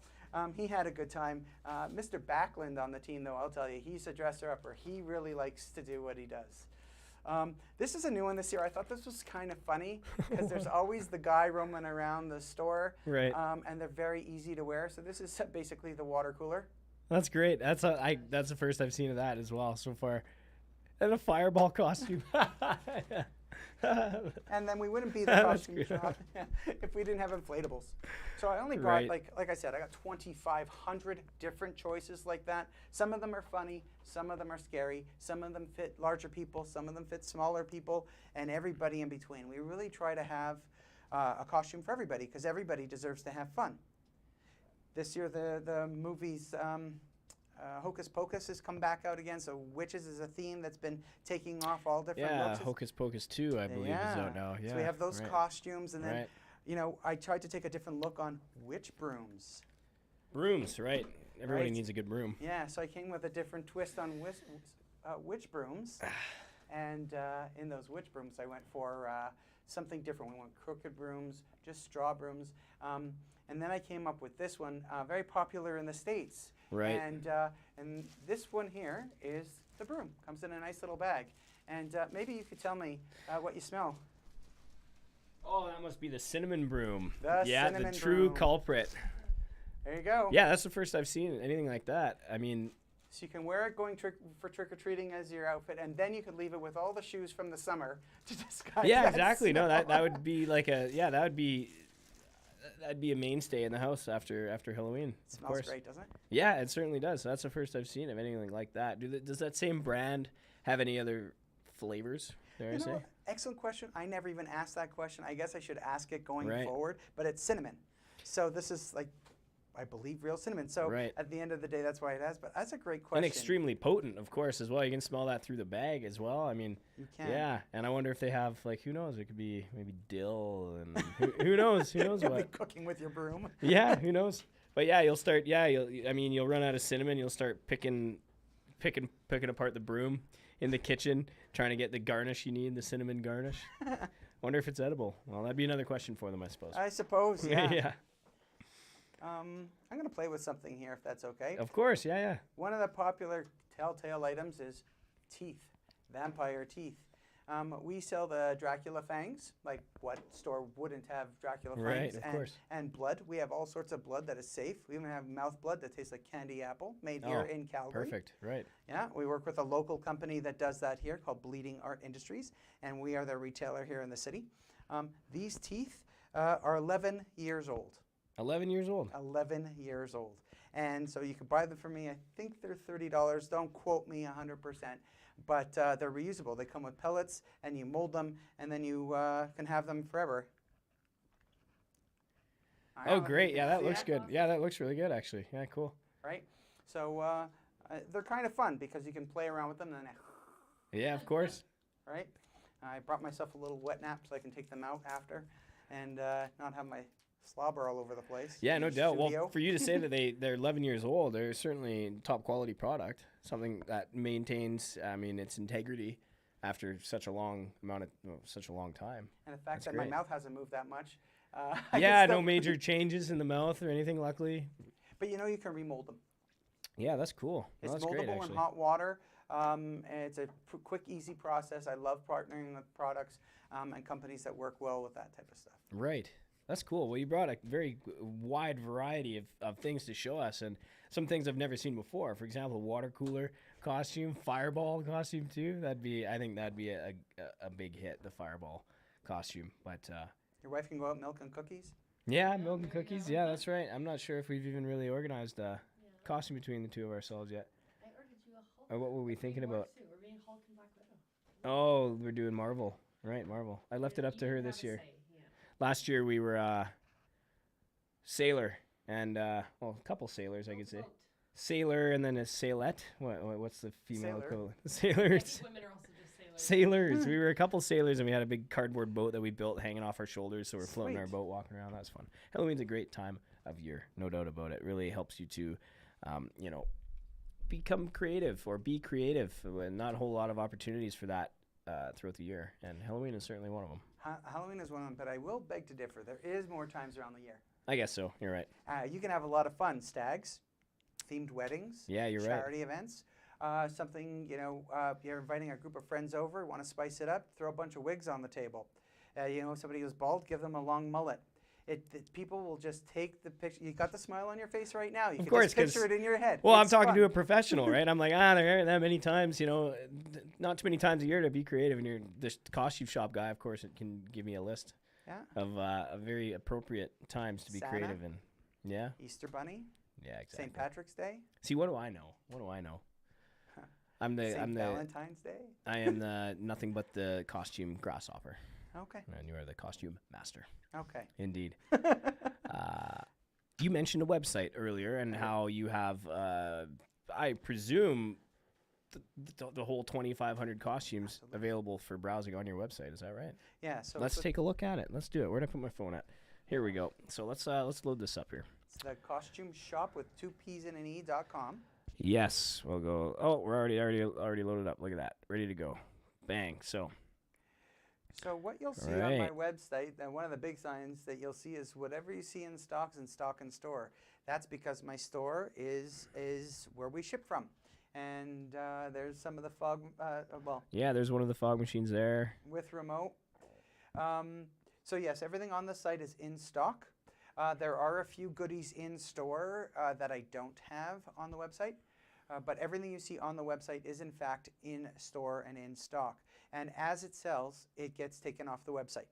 He had a good time. Mr. Backlund on the team, though, I'll tell you, he's a dresser-upper. He really likes to do what he does. This is a new one this year. I thought this was kind of funny because there's always the guy roaming around the store, Right. and they're very easy to wear. So this is basically the water cooler. That's great. That's the first I've seen of that as well so far. And a fireball costume. And then we wouldn't be the That's costume good. shop if we didn't have inflatables. So I only brought, Right. like I said, I got 2,500 different choices like that. Some of them are funny, some of them are scary, some of them fit larger people, some of them fit smaller people, and everybody in between. We really try to have a costume for everybody because everybody deserves to have fun. This year the movies Hocus Pocus has come back out again, so witches is a theme that's been taking off all different Yeah, looks. Hocus Pocus 2, I believe, is out now. Yeah. So we have those right. costumes, and then, Right. I tried to take a different look on witch brooms. Brooms, right. Everybody Right. needs a good broom. Yeah, so I came with a different twist on witch brooms. And in those witch brooms, I went for something different. We went crooked brooms, just straw brooms. And then I came up with this one, very popular in the States. Right. And this one here is the broom. Comes in a nice little bag. And maybe you could tell me what you smell. Oh, that must be the cinnamon broom. The yeah, cinnamon the true broom. culprit. There you go. Yeah, that's the first I've seen anything like that. I mean, So you can wear it going for trick-or-treating as your outfit, and then you could leave it with all the shoes from the summer to disguise yeah, that exactly. No, that smell. would be like that'd be a mainstay in the house after Halloween. It Of smells course. great, doesn't it? Yeah, it certainly does. That's the first I've seen of anything like that. Does that same brand have any other flavors? Dare I You say? know, excellent question. I never even asked that question. I guess I should ask it going Right. forward, but it's cinnamon. So this is like I believe, real cinnamon. So Right. at the end of the day, that's why it has. But that's a great And question. extremely potent, of course, as well. You can smell that through the bag as well. I mean, You can. yeah. And I wonder if they have, like, who knows? It could be maybe dill and who knows? Who knows You'll be what? cooking with your broom. Yeah, who knows? But yeah, you'll start. Yeah, you'll run out of cinnamon. You'll start picking apart the broom in the kitchen, trying to get the garnish you need, the cinnamon garnish. Wonder if it's edible. Well, that'd be another question for them, I suppose. I suppose, yeah. Yeah. I'm going to play with something here, if that's okay. Of course, yeah. One of the popular telltale items is teeth, vampire teeth. We sell the Dracula fangs, like what store wouldn't have Dracula fangs? Right, of course. And blood. We have all sorts of blood that is safe. We even have mouth blood that tastes like candy apple, made here in Calgary. Perfect, right. Yeah, we work with a local company that does that here called Bleeding Art Industries, and we are the retailer here in the city. These teeth are 11 years old. 11 years old. 11 years old. And so you can buy them from me. I think they're $30. Don't quote me 100%, but they're reusable. They come with pellets, and you mold them, and then you can have them forever. Oh, great. Yeah, that See looks good. Yeah, that looks really good, actually. Yeah, cool. Right? So they're kind of fun because you can play around with them. And Yeah, of course. right? I brought myself a little wet nap so I can take them out after and not have my slobber all over the place. Yeah, no doubt. Studio. Well, for you to say that they're 11 years old, they're certainly top quality product, something that maintains, its integrity after such a long time. And the fact That's that great. my mouth hasn't moved that much. Yeah, no major changes in the mouth or anything, luckily. But you can remold them. Yeah, that's cool. It's Well, that's great, moldable in actually. hot water. And it's a quick, easy process. I love partnering with products and companies that work well with that type of stuff. Right. That's cool. Well, you brought a very wide variety of things to show us, and some things I've never seen before. For example, water cooler costume, fireball costume too. I think that'd be a big hit, the fireball costume. But Your wife can go out milk and cookies. yeah, milk and cookies. Yeah, that's right. I'm not sure if we've even really organized a costume between the two of ourselves yet. I ordered you a Hulk. Or what were we thinking about? Suit. We're being Hulk and Black Widow. Oh, we're doing Marvel. Right, Marvel. I left it up to her this year. Last year we were sailor and a couple sailors, I could say. Sailor and then a sailette. What's the female Sailor. code? Sailors. Women are also just sailors. Sailors. We were a couple sailors, and we had a big cardboard boat that we built hanging off our shoulders, so we're floating our Sweet. boat, walking around. That's fun. Halloween's a great time of year, no doubt about it. Really helps you to, become creative or be creative. Not a whole lot of opportunities for that throughout the year, and Halloween is certainly one of them. Halloween is one of them, but I will beg to differ. There is more times around the year. I guess so. You're right. You can have a lot of fun. Stags, themed weddings, Yeah, you're right. charity events. Something, you're inviting a group of friends over, want to spice it up, throw a bunch of wigs on the table. Somebody who's bald, give them a long mullet. People will just take the picture. You got the smile on your face right now. You can course, just picture 'cause- it in your head. Well, I'm It's talking fun. to a professional, right? I'm like, there aren't that many times, not too many times a year to be creative. And you're the costume shop guy, of course, it can give me a list of very appropriate times to be Santa. creative in. Yeah, Easter Bunny, yeah, exactly. St. Patrick's Day, See, what do I know? I'm St. Valentine's Day. I am the nothing but the costume grasshopper, Okay. and you are the costume master. Okay. Indeed. You mentioned a website earlier and how you have, I presume, the whole 2,500 costumes Absolutely. available for browsing on your website. Is that right? Yeah. So Let's it's take a look at it. Let's do it. Where did I put my phone at? Here we go. So let's load this up here. it's the Costume Shop with 2 P's and an E.com. Yes, we'll go. Oh, we're already loaded up. Look at that. Ready to go. Bang. So So what you'll see on my website, and one of the big signs that you'll see is whatever you see in stocks in stock and store. That's because my store is where we ship from, and there's some of the fog. yeah, there's one of the fog machines there. With remote. So yes, everything on the site is in stock. There are a few goodies in store that I don't have on the website, but everything you see on the website is in fact in store and in stock. And as it sells, it gets taken off the website.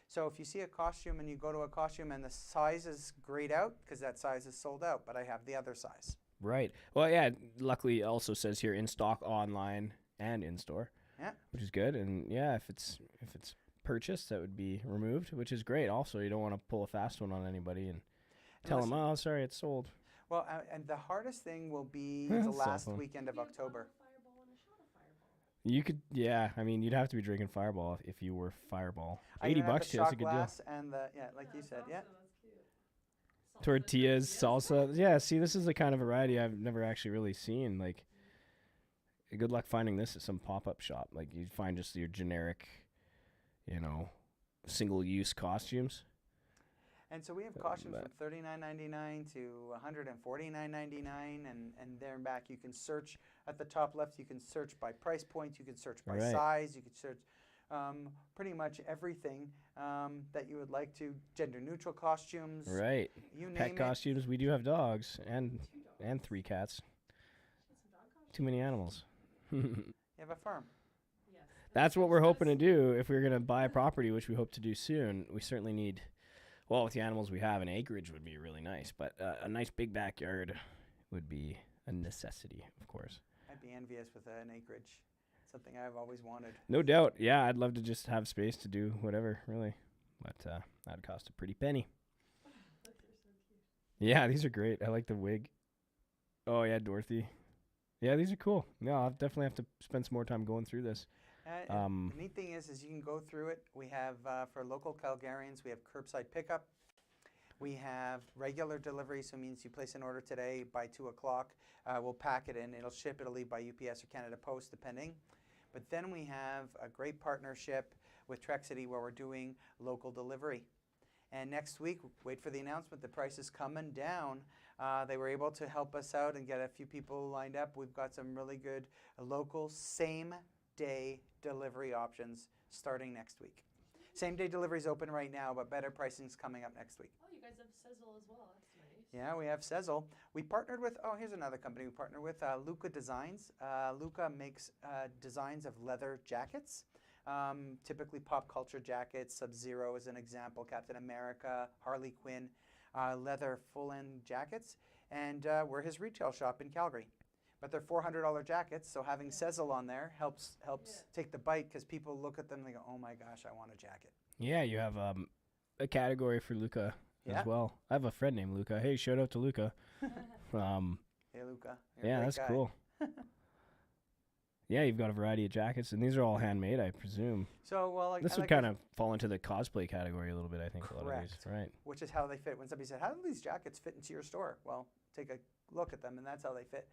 So if you see a costume and you go to a costume and the size is grayed out, because that size is sold out, but I have the other size. Right. Well, yeah. Luckily, it also says here in stock, online, and in store. Yeah. Which is good. And yeah, if it's purchased, that would be removed, which is great. Also, you don't want to pull a fast one on anybody. And Tell them, listen, oh, sorry, it's sold. well, and the hardest thing will be Cell the last phone. weekend of Maybe a October. bottle of Fireball and a shot of Fireball. You could, yeah. I mean, you'd have to be drinking Fireball if you were Fireball. I $80 even have the too. That's a shot good deal. glass and the like you said, yeah. That's cute. Salsa Tortillas, salsa. Yeah. See, this is the kind of variety I've never actually really seen. Like, good luck finding this at some pop-up shop. Like, you find just your generic, single-use costumes. And so we have costumes but- from $39.99 to $149.99 and there and back. You can search at the top left. You can search by price point. You can search by Right. size. You can search pretty much everything that you would like to. Gender neutral costumes. Right. You name Pet it. costumes. We do have dogs and 3 cats. Too many animals. You have a farm. Yes. That's what we're hoping to do if we're going to buy a property, which we hope to do soon. We certainly need, well, with the animals we have, an acreage would be really nice, but a nice big backyard would be a necessity, of course. I'd be envious with an acreage. Something I've always wanted. No doubt. Yeah, I'd love to just have space to do whatever, really. But that'd cost a pretty penny. Yeah, these are great. I like the wig. Oh, yeah, Dorothy. Yeah, these are cool. No, I'll definitely have to spend some more time going through this. The neat thing is you can go through it. We have, for local Calgarians, we have curbside pickup. We have regular delivery, so it means you place an order today by 2 o'clock. We'll pack it in. It'll ship. It'll leave by UPS or Canada Post, depending. But then we have a great partnership with Trek City where we're doing local delivery. And next week, wait for the announcement, the price is coming down. They were able to help us out and get a few people lined up. We've got some really good local same-day delivery options starting next week. Same-day delivery is open right now, but better pricing is coming up next week. Oh, you guys have Sizzle as well. That's nice. Yeah, we have Sezzle. We partnered with, here's another company we partner with, Luca Designs. Luca makes designs of leather jackets, typically pop culture jackets. Sub-Zero is an example, Captain America, Harley Quinn, leather full-end jackets. And we're his retail shop in Calgary. But they're $400 jackets, so having Sezzle on there helps take the bite because people look at them and they go, oh my gosh, I want a jacket. Yeah, you have a category for Luca Yeah. as well. I have a friend named Luca. Hey, shout out to Luca. Hey, Luca. You're a Yeah, great that's guy. cool. Yeah, you've got a variety of jackets, and these are all handmade, I presume. So, well, This would kind of fall into the cosplay category a little bit, I think, a lot of these. Correct. Right. which is how they fit. When somebody said, how do these jackets fit into your store? Well, take a look at them, and that's how they fit.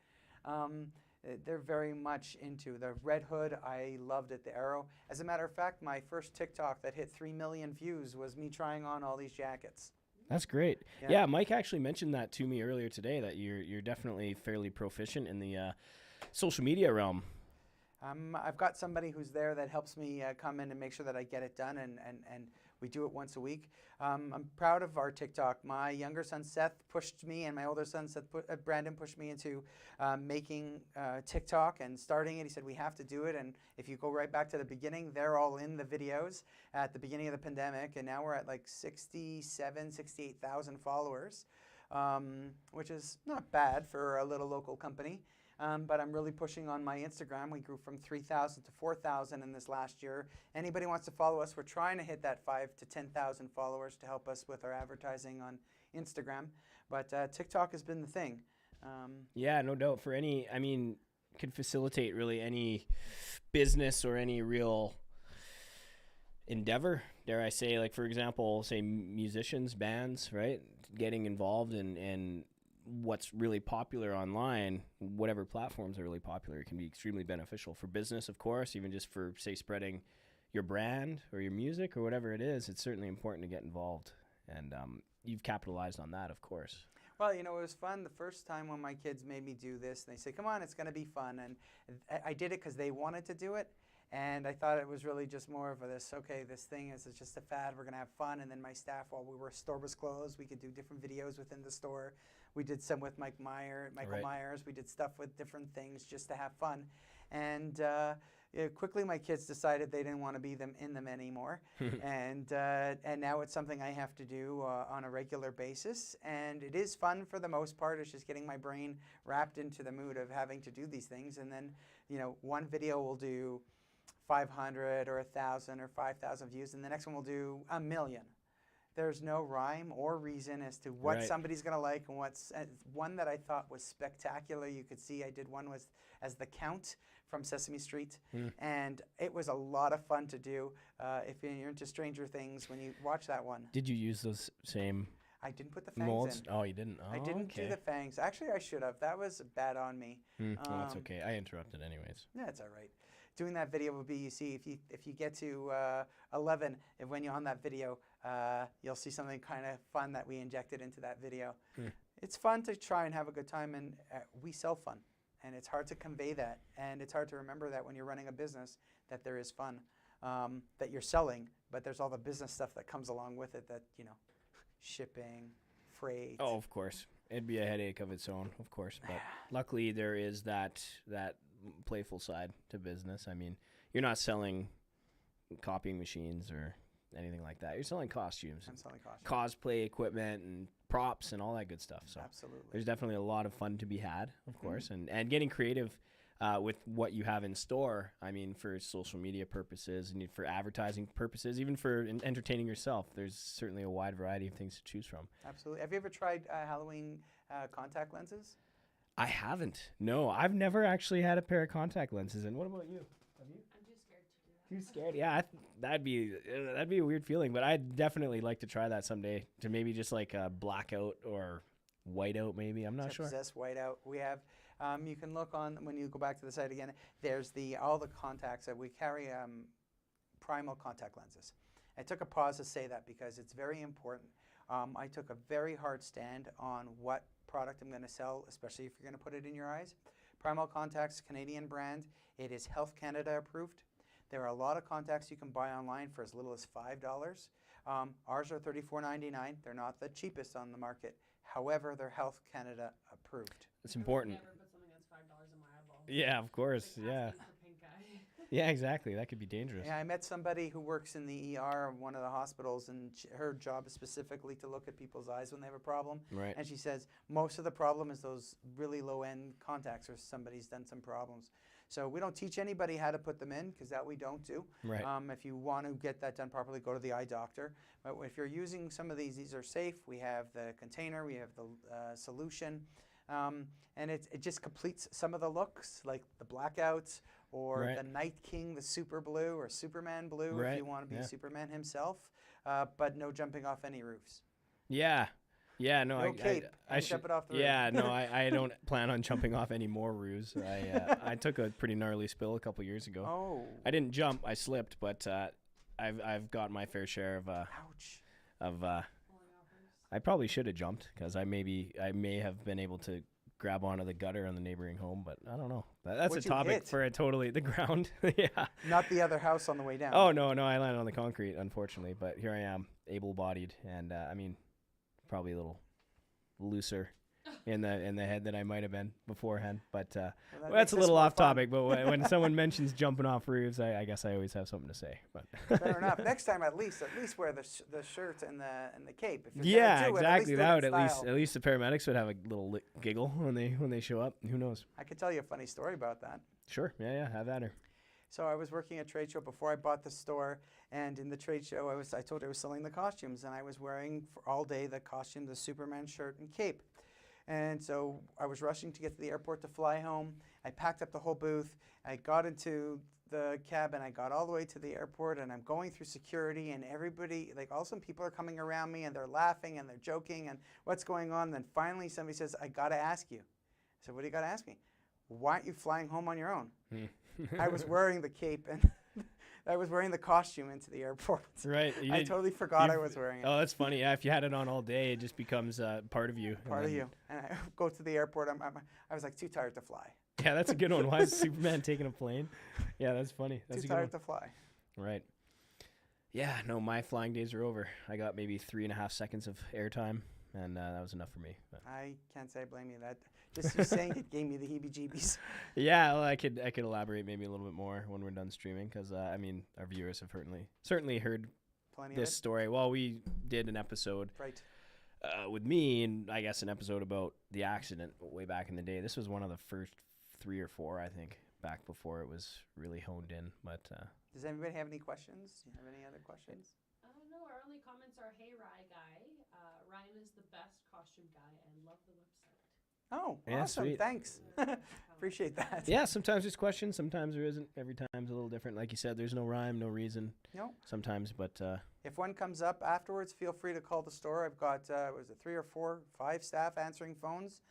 They're very much into the Red Hood. I loved it, the Arrow. As a matter of fact, my first TikTok that hit 3 million views was me trying on all these jackets. That's great. Yeah. Yeah, Mike actually mentioned that to me earlier today, that you're definitely fairly proficient in the social media realm. I've got somebody who's there that helps me come in and make sure that I get it done, and we do it once a week. I'm proud of our TikTok. My younger son Seth pushed me, and my older son Brandon pushed me into making TikTok and starting it. He said, we have to do it, and if you go right back to the beginning, they're all in the videos at the beginning of the pandemic, and now we're at like 68,000 followers, which is not bad for a little local company. But I'm really pushing on my Instagram. We grew from 3,000 to 4,000 in this last year. Anybody wants to follow us, we're trying to hit that 5,000 to 10,000 followers to help us with our advertising on Instagram. But TikTok has been the thing. Yeah, no doubt. Can facilitate really any business or any real endeavor, dare I say. Like, for example, say musicians, bands, right? Getting involved in what's really popular online, whatever platforms are really popular, can be extremely beneficial for business, of course, even just for, say, spreading your brand or your music or whatever it is. It's certainly important to get involved, and you've capitalized on that, of course. Well, it was fun the first time when my kids made me do this. And they said, come on, it's going to be fun. And I did it because they wanted to do it. And I thought it was really just more of this thing is it's just a fad. We're going to have fun. And then my staff, while store was closed, we could do different videos within the store. We did some with Michael Right. Myers. We did stuff with different things just to have fun. And quickly my kids decided they didn't want to be in them anymore. And now it's something I have to do on a regular basis. And it is fun for the most part. It's just getting my brain wrapped into the mood of having to do these things. And then, one video will do 500 or 1,000 or 5,000 views, and the next one will do 1 million. there's no rhyme or reason as to what Right. somebody's going to like and what's one that I thought was spectacular. You could see I did one was as the Count from Sesame Street, and it was a lot of fun to do. If you're into Stranger Things, when you watch that one, Did you use those same I didn't put the fangs molds? in. Oh, you didn't. Oh, I didn't do okay. the fangs. Actually, I should have. That was bad on me. Well, that's okay. I interrupted anyways. Yeah, it's all right. Doing that video will be, you see, if you get to 11, and when you're on that video, you'll see something kind of fun that we injected into that video. It's fun to try and have a good time, and we sell fun, and it's hard to convey that, and it's hard to remember that when you're running a business that there is fun, that you're selling, but there's all the business stuff that comes along with it that, you know, shipping, freight. Oh, of course. It'd be a headache of its own, of course. But luckily, there is that playful side to business. I mean, you're not selling copying machines or anything like that. You're selling costumes, I'm selling costumes. cosplay equipment, and props and all that good stuff. So Absolutely. there's definitely a lot of fun to be had, of course, and getting creative with what you have in store. I mean, for social media purposes and for advertising purposes, even for entertaining yourself, there's certainly a wide variety of things to choose from. Absolutely. Have you ever tried Halloween contact lenses? I haven't. No, I've never actually had a pair of contact lenses. And what about you? Have you? I'm too scared to do that. Too scared? Yeah, that'd be a weird feeling. But I'd definitely like to try that someday. To maybe just like a blackout or whiteout, maybe. I'm not sure. Possess whiteout. We have. You can look on when you go back to the site again. There's all the contacts that we carry. Primal contact lenses. I took a pause to say that because it's very important. I took a very hard stand on what product I'm going to sell, especially if you're going to put it in your eyes. Primal Contacts, Canadian brand. It is Health Canada approved. There are a lot of contacts you can buy online for as little as $5. Ours are $34.99. They're not the cheapest on the market. However, they're Health Canada approved. It's important. I would never put something that's $5 in my eyeball. Yeah, of course. Like Yeah. asking for pink eye. Yeah, exactly. That could be dangerous. Yeah, I met somebody who works in the ER of one of the hospitals, and her job is specifically to look at people's eyes when they have a problem. Right. And she says most of the problem is those really low-end contacts, or somebody's done some problems. So we don't teach anybody how to put them in, because that we don't do. Right. If you want to get that done properly, go to the eye doctor. But if you're using some of these are safe. We have the container, we have the solution, and it just completes some of the looks, like the blackouts, or Right. the Night King, the super blue, or Superman blue, if Right, you want to be yeah. Superman himself, but no jumping off any roofs. Yeah. Yeah, no, No cape, I and should. jumping off the roof. Yeah, no, I don't plan on jumping off any more roofs. I took a pretty gnarly spill a couple years ago. Oh, I didn't jump, I slipped, but I've got my fair share ouch. of Pulling off roofs. I probably should have jumped because I may have been able to grab onto the gutter on the neighboring home, but I don't know. That's What'd a you topic hit? for the ground. Yeah. Not the other house on the way down. Oh no, I landed on the concrete, unfortunately, but here I am, able-bodied, and I mean, probably a little looser in the head than I might have been beforehand. But Well, that that's makes a this little more off fun. topic. But when someone mentions jumping off roofs, I guess I always have something to say. But Fair enough. Next time, at least wear the shirt and the cape. If you're yeah, gonna do it, exactly. do it That in would style. at least the paramedics would have a little giggle when they show up. Who knows? I could tell you a funny story about that. Sure. Yeah. Have at her. So I was working at a trade show before I bought the store, and in the trade show, I told you I was selling the costumes, and I was wearing for all day the costume, the Superman shirt and cape. And so I was rushing to get to the airport to fly home. I packed up the whole booth. I got into the cab, and I got all the way to the airport, and I'm going through security, and everybody, like all some people are coming around me, and they're laughing, and they're joking, and what's going on? Then finally somebody says, I got to ask you. I said, what do you got to ask me? Why aren't you flying home on your own? I was wearing the cape, and I was wearing the costume into the airport. Right. I totally forgot I was wearing it. Oh, that's funny. Yeah, if you had it on all day, it just becomes part of you. Part of And you. And I go to the airport. I was like too tired to fly. Yeah, that's a good one. Why is Superman taking a plane? Yeah, that's funny. That's Too a good one. tired to fly. Right. Yeah, no, my flying days are over. I got maybe 3.5 seconds of airtime, and that was enough for me. But I can't say I blame you. That just you saying it gave me the heebie-jeebies. yeah, well, I could elaborate maybe a little bit more when we're done streaming, because I mean, our viewers have certainly heard Plenty this of story. Well, we did an episode it. Right. with me, and I guess an episode about the accident way back in the day. This was one of the first 3 or 4, I think, back before it was really honed in. But Does anybody have any questions? Do you have any other questions? No, our only comments are, "Hey, Rye guy, Ryan is the best costume guy and love the website." Oh, Yeah, awesome. sweet. Thanks. Comments. Appreciate that. Yeah, sometimes there's questions, sometimes there isn't. Every time's a little different. Like you said, there's no rhyme, no reason No. sometimes, but If one comes up afterwards, feel free to call the store. I've got, was it 3 or 4, 5 staff answering phones.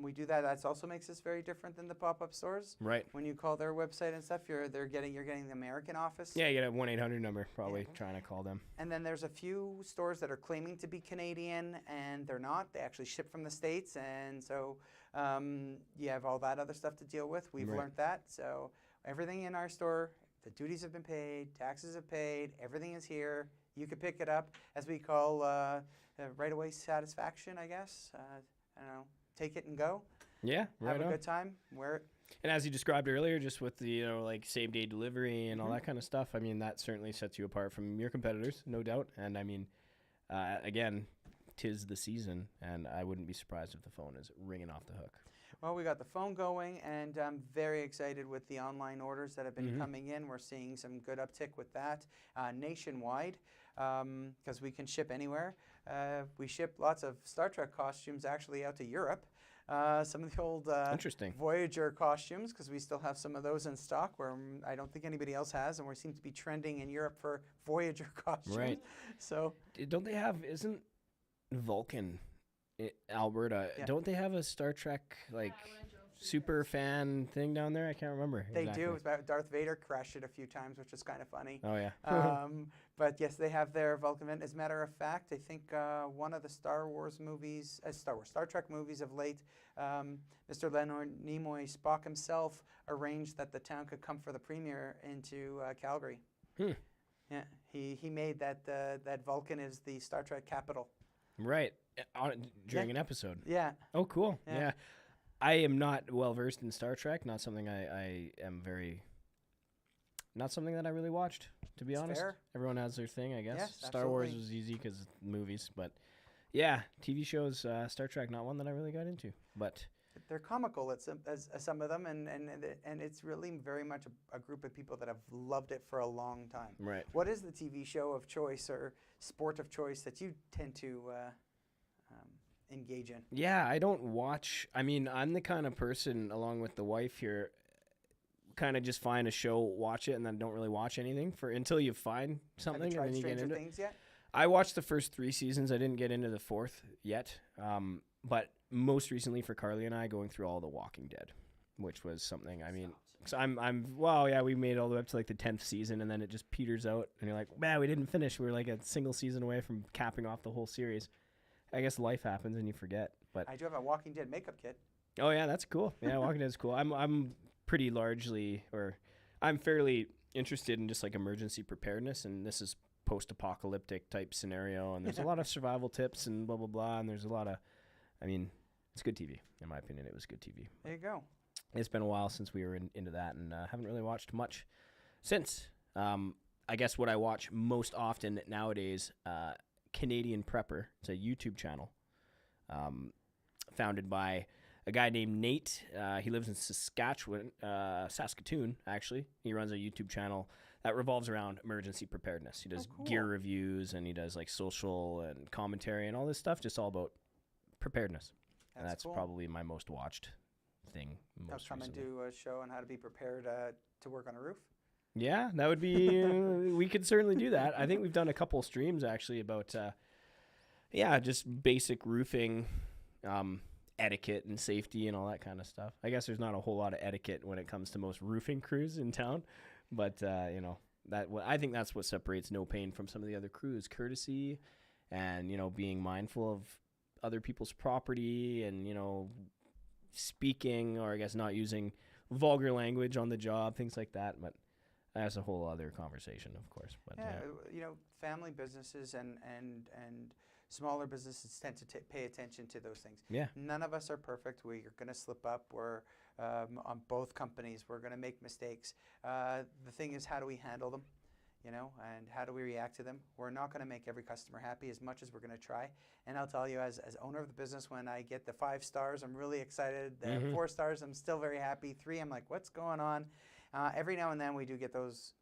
We do that. That also makes us very different than the pop-up stores. right. When you call their website and stuff, you're getting the American office. Yeah, you get a 1-800 number, probably trying to call them. And then there's a few stores that are claiming to be Canadian, and they're not. They actually ship from the States, and so you have all that other stuff to deal with. We've Right. learned that. So everything in our store, the duties have been paid, taxes have paid, everything is here. You can pick it up, as we call right-away satisfaction, I guess. I don't know. Take it and go. Yeah, right Have a on. good time. Wear it. And as you described earlier, just with the like same day delivery and all that kind of stuff, I mean that certainly sets you apart from your competitors, no doubt. And I mean, again, 'tis the season, and I wouldn't be surprised if the phone is ringing off the hook. Well, we got the phone going, and I'm very excited with the online orders that have been coming in. We're seeing some good uptick with that nationwide, because we can ship anywhere. We ship lots of Star Trek costumes actually out to Europe. Some of the old Interesting. Voyager costumes, because we still have some of those in stock, where I don't think anybody else has, and we seem to be trending in Europe for Voyager costumes. Right. So Don't they have? Isn't Vulcan, Alberta? Yeah. Don't they have a Star Trek like Yeah, when I drove through super there. fan thing down there? I can't remember. they exactly. do. It's about Darth Vader crashed it a few times, which is kind of funny. Oh yeah. But yes, they have their Vulcan event. As a matter of fact, I think one of the Star Trek movies of late, Mr. Leonard Nimoy, Spock himself, arranged that the town could come for the premiere into Calgary. Hmm. Yeah, he made that that Vulcan is the Star Trek capital. Right. During an episode. Yeah. Oh, cool. Yeah. Yeah. I am not well versed in Star Trek. Not something I am very. Not something that I really watched, to be It's honest. fair. Everyone has their thing, I guess. Yes, Star Wars absolutely. was easy because movies, but yeah, TV shows. Star Trek, not one that I really got into, but They're comical as some of them, and it's really very much a group of people that have loved it for a long time. right. What is the TV show of choice or sport of choice that you tend to engage in? Yeah, I don't watch. I mean, I'm the kind of person, along with the wife here, kind of just find a show, watch it, and then don't really watch anything for until you find something, Have you and tried then you get Stranger into it. Things yet? I watched the first 3 seasons. I didn't get into the 4th yet. But most recently for Carly and I, going through all the Walking Dead, which was something. I mean, so we made it all the way up to like the 10th season, and then it just peters out, and you're like, man, we didn't finish. We were like a single season away from capping off the whole series. I guess life happens and you forget. But I do have a Walking Dead makeup kit. oh yeah, that's cool. Yeah, Walking Dead is cool. I'm pretty largely, or I'm fairly interested in just like emergency preparedness, and this is post-apocalyptic type scenario, and there's a lot of survival tips and blah blah blah, and there's a lot of, I mean, it's good TV in my opinion. It was good TV. There you go. It's been a while since we were into that, and haven't really watched much since. I guess what I watch most often nowadays, Canadian Prepper. It's a YouTube channel founded by a guy named Nate. He lives in Saskatchewan, Saskatoon, actually. He runs a YouTube channel that revolves around emergency preparedness. He does cool. gear reviews, and he does like social and commentary and all this stuff, just all about preparedness. And that's cool. probably my most watched thing. I'll Most come recently. and do a show on how to be prepared to work on a roof. Yeah, that would be. We could certainly do that. I think we've done a couple streams actually about, just basic roofing etiquette and safety and all that kind of stuff. I guess there's not a whole lot of etiquette when it comes to most roofing crews in town, but I think that's what separates No Payne from some of the other crews: courtesy, and being mindful of other people's property, and speaking, or I guess not using vulgar language on the job, things like that. But that's a whole other conversation, of course. But Family businesses and smaller businesses tend to pay attention to those things. yeah, None of us are perfect. We're going to slip up. We're on both companies. We're going to make mistakes. The thing is, how do we handle them? And how do we react to them? We're not going to make every customer happy, as much as we're going to try. And I'll tell you, as owner of the business, when I get the 5 stars, I'm really excited. 4 stars, I'm still very happy. 3, I'm like, what's going on? Every now and then we do get those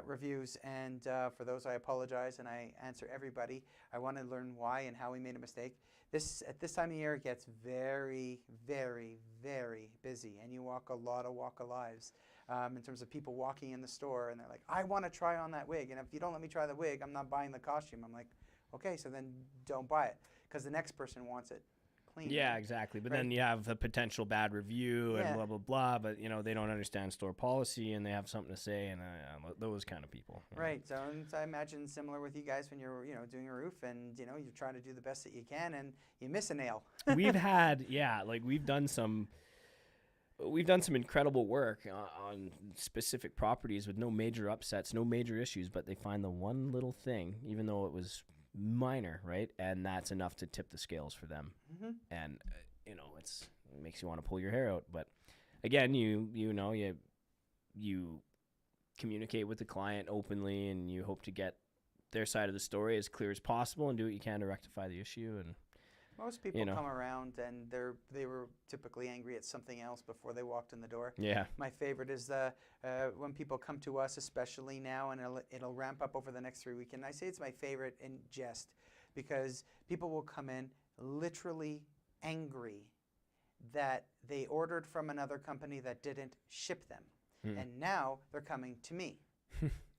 reviews, and for those I apologize, and I answer everybody. I want to learn why and how we made a mistake. At this time of year, it gets very, very, very busy, and you walk of lives in terms of people walking in the store, and they're like, I want to try on that wig, and if you don't let me try the wig, I'm not buying the costume. I'm like, okay, so then don't buy it, because the next person wants it clean. Yeah, exactly. But Right. then you have a potential bad review and Yeah. blah, blah, blah. But, they don't understand store policy and they have something to say. And those kind of people. Right. So I imagine similar with you guys when you're, doing a roof, and, you're trying to do the best that you can, and you miss a nail. We've had, we've done some incredible work on specific properties with no major upsets, no major issues, but they find the one little thing, even though it was minor, right? And that's enough to tip the scales for them. Mm-hmm. And it makes you want to pull your hair out. But again, you communicate with the client openly, and you hope to get their side of the story as clear as possible and do what you can to rectify the issue. And Most people come around and they were typically angry at something else before they walked in the door. yeah, My favorite is when people come to us, especially now, and it'll ramp up over the next 3 weeks. And I say it's my favorite in jest, because people will come in literally angry that they ordered from another company that didn't ship them. And now they're coming to me.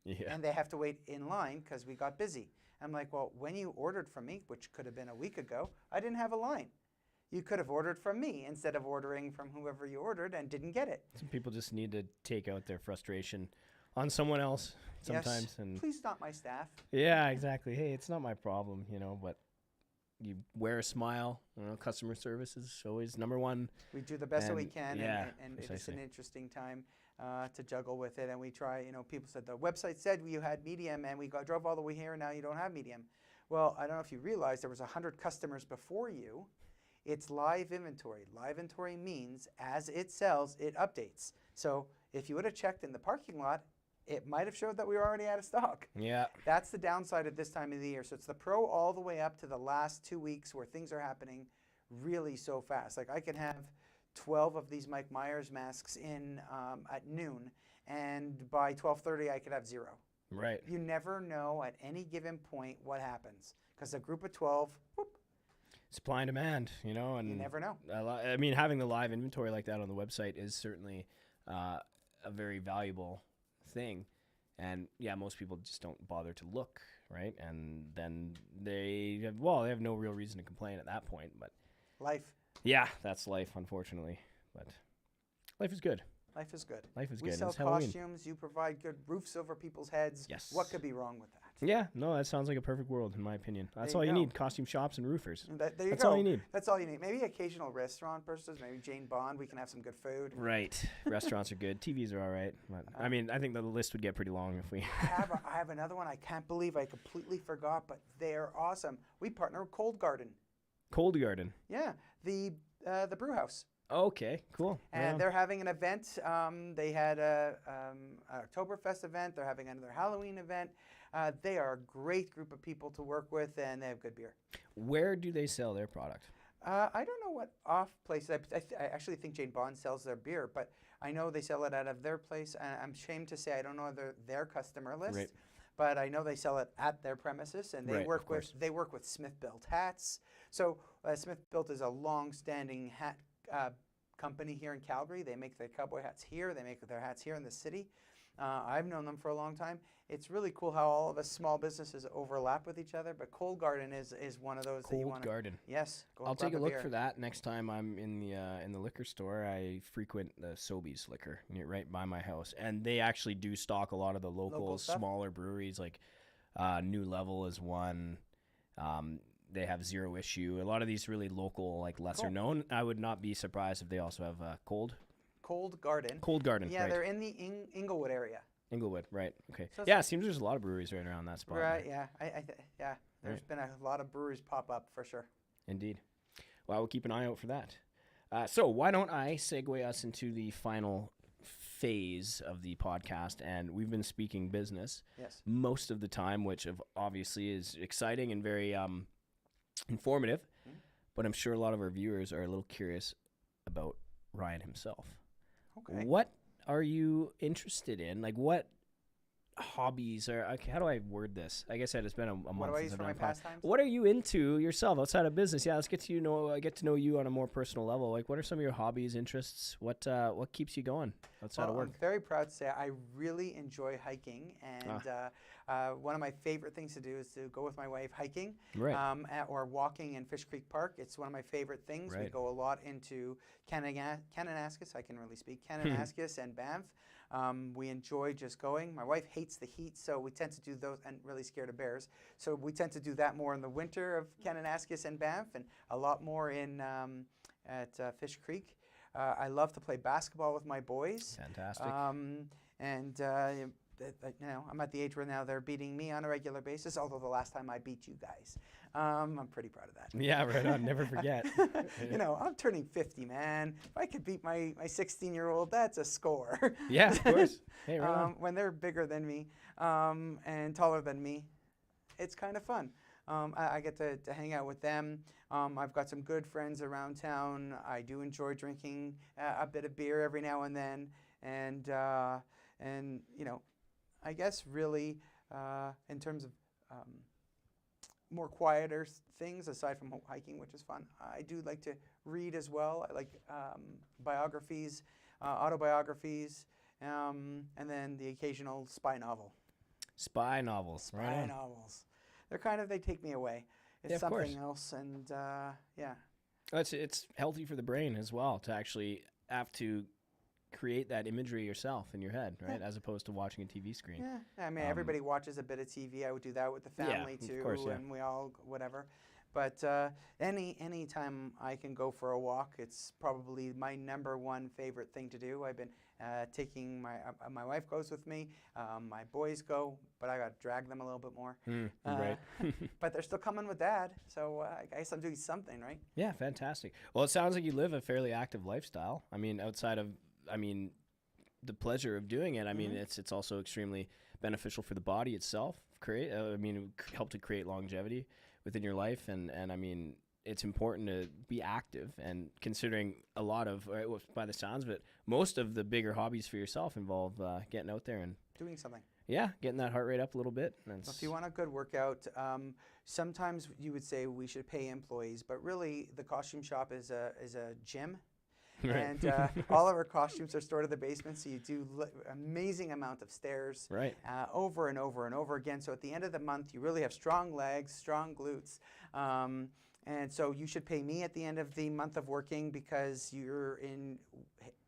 yeah, And they have to wait in line because we got busy. I'm like, well, when you ordered from me, which could have been a week ago, I didn't have a line. You could have ordered from me instead of ordering from whoever you ordered and didn't get it. some people just need to take out their frustration on someone else sometimes. Yes, And please not my staff. yeah, exactly. Hey, it's not my problem, but you wear a smile. Customer service is always number one. We do the best that we And, can, yeah, and it's precisely. an interesting time to juggle with it. And we try, people said the website said you had medium, and we drove all the way here, and now you don't have medium. Well, I don't know if you realize there was 100 customers before you. It's live inventory. Live inventory means as it sells, it updates. So if you would have checked in the parking lot, it might have showed that we were already out of stock. Yeah. That's the downside at this time of the year. So it's the pro all the way up to the last 2 weeks where things are happening really so fast. Like I can have 12 of these Mike Myers masks in at noon, and by 12:30 I could have 0. Right. You never know at any given point what happens, because a group of 12, whoop, Supply and demand, and you never know. I mean, having the live inventory like that on the website is certainly a very valuable thing. And yeah, most people just don't bother to look, right? And then they have no real reason to complain at that point. But Life. yeah, that's life, unfortunately. But life is good. Life is good. Life is We good. sell It's Halloween. costumes. You provide good roofs over people's heads. Yes. What could be wrong with that? Yeah, no, that sounds like a perfect world in my opinion. That's There all you you go. need: costume shops and roofers. There you That's go. all you need. That's all you need. Maybe occasional restaurant persons. Maybe Jane Bond. We can have some good food. Right. Restaurants are good. TVs are all right. But I mean, I think the list would get pretty long if we. I have another one. I can't believe I completely forgot, but they're awesome. We partner with Cold Garden. Cold Garden. Yeah, the brew house. Okay, cool. And Yeah. they're having an event. They had a Oktoberfest event. They're having another Halloween event. They are a great group of people to work with, and they have good beer. Where do they sell their product? I don't know what off place. I actually think Jane Bond sells their beer, but I know they sell it out of their place. And I'm ashamed to say I don't know their customer list, Right. but I know they sell it at their premises, and they Right, work of course. with Smith Built hats. So Smith Built is a long-standing hat company here in Calgary. They make their cowboy hats here. They make their hats here in the city. I've known them for a long time. It's really cool how all of us small businesses overlap with each other, but Cold Garden is one of those that you Cold want. Garden. Yes, go I'll grab take a look beer. for that next time I'm in the liquor store. I frequent the Sobeys liquor right by my house, and they actually do stock a lot of the local stuff? smaller breweries. Like New Level is one. They have Zero Issue. A lot of these really local, like lesser Cool. known. I would not be surprised if they also have Cold Garden. Cold Garden. Yeah, right. they're in the Inglewood area. Inglewood, right? Okay. So it's- Yeah, it seems there's a lot of breweries right around that spot. Right. there. Yeah. There's been a lot of breweries pop up for sure. Indeed. Well, we'll keep an eye out for that. So why don't I segue us into the final phase of the podcast? And we've been speaking business Yes. most of the time, which obviously is exciting and very informative. Mhm. But I'm sure a lot of our viewers are a little curious about Ryan himself. Okay. What are you interested in? Like, hobbies or okay, how do I word this? I guess it's been a month What do I since use I've for my done pod. pastimes? What are you into yourself outside of business? Yeah, let's get to get to know you on a more personal level. Like, what are some of your hobbies, interests? What keeps you going outside of work? I'm very proud to say I really enjoy hiking, and one of my favorite things to do is to go with my wife hiking, Right. or walking in Fish Creek Park. It's one of my favorite things. We Right. go a lot into Kananaskis. I can really speak Kananaskis and Banff. We enjoy just going. My wife hates the heat, so we tend to do those, and really scared of bears. So we tend to do that more in the winter of Kananaskis and Banff, and a lot more in at Fish Creek. I love to play basketball with my boys. Fantastic. I'm at the age where now they're beating me on a regular basis, although the last time I beat you guys. I'm pretty proud of that. Yeah, right on. Never forget. I'm turning 50, man. If I could beat my 16-year-old, that's a score. Yeah, of course. Hey, right on. When they're bigger than me and taller than me, it's kind of fun. I get to hang out with them. I've got some good friends around town. I do enjoy drinking a bit of beer every now and then. And I guess really in terms of more quieter things aside from hiking, which is fun. I do like to read as well. I like biographies, autobiographies, and then the occasional spy novel. Spy novels. Spy Right on. novels. They take me away. It's Yeah, of something course. else, and yeah. It's healthy for the brain as well to actually have to create that imagery yourself in your head, right? Yeah. As opposed to watching a TV screen. Yeah, I mean, everybody watches a bit of TV. I would do that with the family of too, course, yeah. and we all whatever. But any time I can go for a walk, it's probably my number one favorite thing to do. I've been taking my wife goes with me, my boys go, but I got to drag them a little bit more. Right. But they're still coming with Dad, so I guess I'm doing something, right? Yeah, fantastic. Well, it sounds like you live a fairly active lifestyle. I mean, outside of, the pleasure of doing it. I mean, it's also extremely beneficial for the body itself. Help to create longevity within your life, and I mean, it's important to be active. And considering a lot of, by the sounds of it, most of the bigger hobbies for yourself involve getting out there and Doing something. yeah, getting that heart rate up a little bit. And If you want a good workout, sometimes you would say we should pay employees, but really the costume shop is a gym. Right. And all of our costumes are stored in the basement, so you do amazing amount of stairs Right. over and over and over again. So at the end of the month, you really have strong legs, strong glutes. And so you should pay me at the end of the month of working because you're in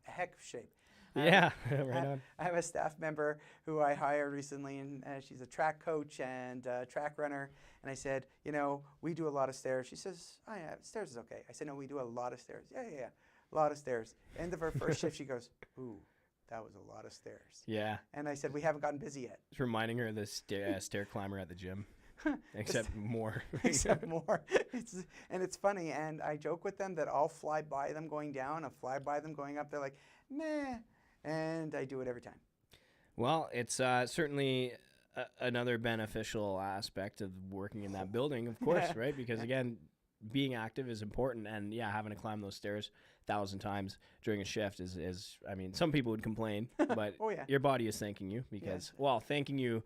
heck shape. Yeah, right on. I have a staff member who I hired recently, and she's a track coach and track runner. And I said, we do a lot of stairs. She says, oh, yeah, stairs is okay. I said, no, we do a lot of stairs. Yeah. A lot of stairs. End of her first shift, she goes, ooh, that was a lot of stairs. Yeah. And I said, we haven't gotten busy yet. It's reminding her of the stair climber at the gym, except more. Except more. It's funny, and I joke with them that I'll fly by them going down, I'll fly by them going up. They're like, meh. And I do it every time. Well, it's certainly another beneficial aspect of working in that building, of course, right? Because again, being active is important, and yeah, having to climb those stairs 1,000 times during a shift is some people would complain, but Oh, yeah. your body is thanking you because, thanking you.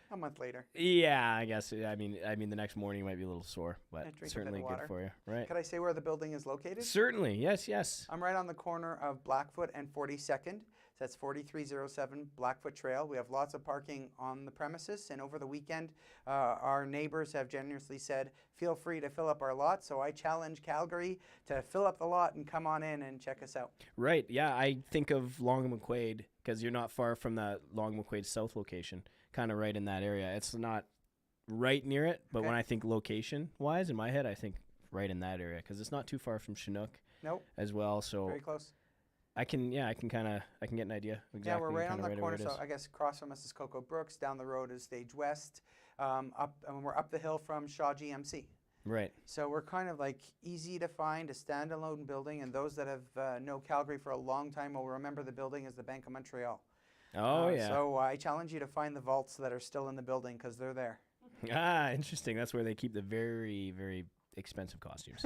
A month later. Yeah, I guess. I mean, the next morning might be a little sore, but Drink a bit certainly of good water. for you, right? Could I say where the building is located? Certainly, yes. I'm right on the corner of Blackfoot and 42nd. So that's 4307 Blackfoot Trail. We have lots of parking on the premises, and over the weekend, our neighbors have generously said, feel free to fill up our lot. So I challenge Calgary to fill up the lot and come on in and check us out. Right, yeah, I think of Long McQuaid because you're not far from the Long McQuaid South location, kind of right in that area. It's not right near it, but Okay. when I think location-wise, in my head, I think right in that area because it's not too far from Chinook Nope, as well. So very close. I can get an idea exactly. Yeah, we're right on kinda the where corner. it So is. I guess across from us is Cocoa Brooks. Down the road is Stage West. We're up the hill from Shaw GMC. Right. So we're kind of like easy to find, a standalone building, and those that have know Calgary for a long time will remember the building as the Bank of Montreal. Oh, yeah. So I challenge you to find the vaults that are still in the building because they're there. Ah, interesting. That's where they keep the very, very expensive costumes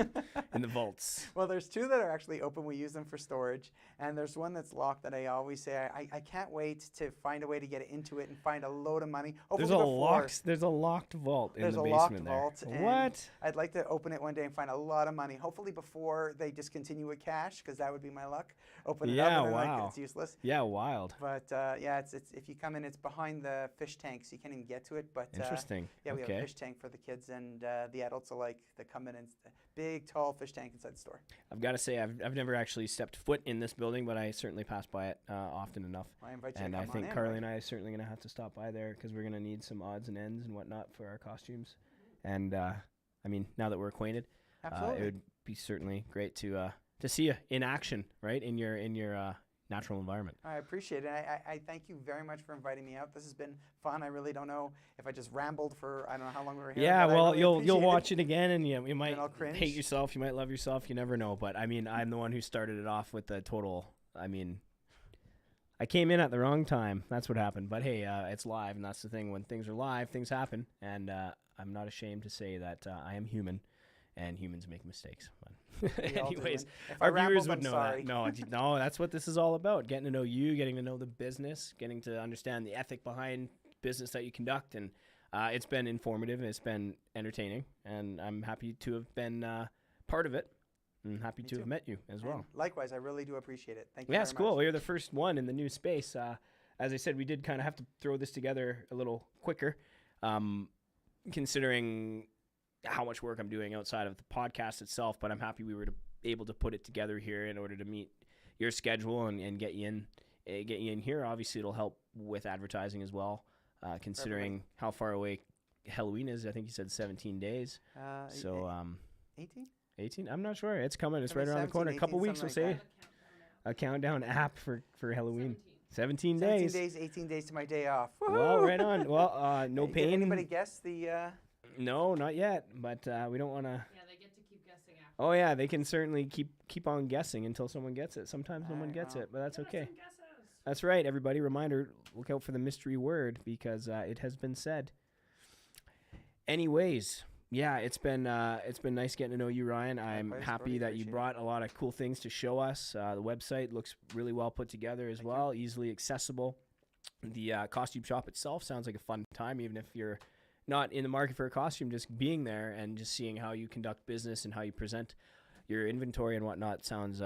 in the vaults. Well, there's two that are actually open. We use them for storage. And there's one that's locked that I always say I can't wait to find a way to get into it and find a load of money. There's a locked vault in the basement there. Vault. And What? I'd like to open it one day and find a lot of money. Hopefully before they discontinue with cash, because that would be my luck. Open it up and then, like, it's useless. Yeah, wild. But it's if you come in, it's behind the fish tanks. You can't even get to it. But Interesting. Yeah, we okay. have a fish tank for the kids, and the adults alike that come in, and big, tall fish tank inside the store. I've got to say, I've never actually stepped foot in this building, but I certainly pass by it often enough. I invite you And to I come think on in, Carly right? and I are certainly going to have to stop by there because we're going to need some odds and ends and whatnot for our costumes. And I mean, now that we're acquainted, Absolutely. it would be certainly great to see you in action, right, in your natural environment. I appreciate it. I thank you very much for inviting me out. This has been fun. I really don't know if I just rambled for, I don't know how long we were here. Yeah, but I well, really you'll appreciate watch it again, and you might I'll cringe. hate yourself, you might love yourself, you never know. But I mean, I'm the one who started it off with the total. I mean, I came in at the wrong time. That's what happened. But hey, it's live, and that's the thing. When things are live, things happen, and I'm not ashamed to say that I am human, and humans make mistakes. But We all do, anyways, and if I our viewers rambled, would I'm know sorry. that. No, that's what this is all about. Getting to know you, getting to know the business, getting to understand the ethic behind business that you conduct. And it's been informative. It's been entertaining. And I'm happy to have been part of it. And happy to have met you as well. And likewise, I really do appreciate it. Thank you Yeah, very it's cool. much. You're the first one in the new space. As I said, we did kind of have to throw this together a little quicker, considering how much work I'm doing outside of the podcast itself. But I'm happy we were able to put it together here in order to meet your schedule and get you in here. Obviously, it'll help with advertising as well, considering how far away Halloween is. I think you said 17 days. So 18? 18? I'm not sure. It's coming. It's Could right be around the 17, corner. A couple 18, weeks, we'll something say. like A countdown app for Halloween. 17 17 days. days, 18 days to my day off. Well, Woohoo! right on. Well, no Did pain. anybody guess the... No, not yet. But we don't want to. Yeah, they get to keep guessing after. Oh yeah, they can certainly keep on guessing until someone gets it. Sometimes no one I gets know. it, but that's Give us okay. some guesses. That's right, everybody. Reminder: look out for the mystery word because it has been said. Anyways, yeah, it's been nice getting to know you, Ryan. I'm Likewise, happy Brody, that you appreciate it. brought a lot of cool things to show us. The website looks really well put together as well, easily accessible. The costume shop itself sounds like a fun time, even if you're not in the market for a costume. Just being there and just seeing how you conduct business and how you present your inventory and whatnot sounds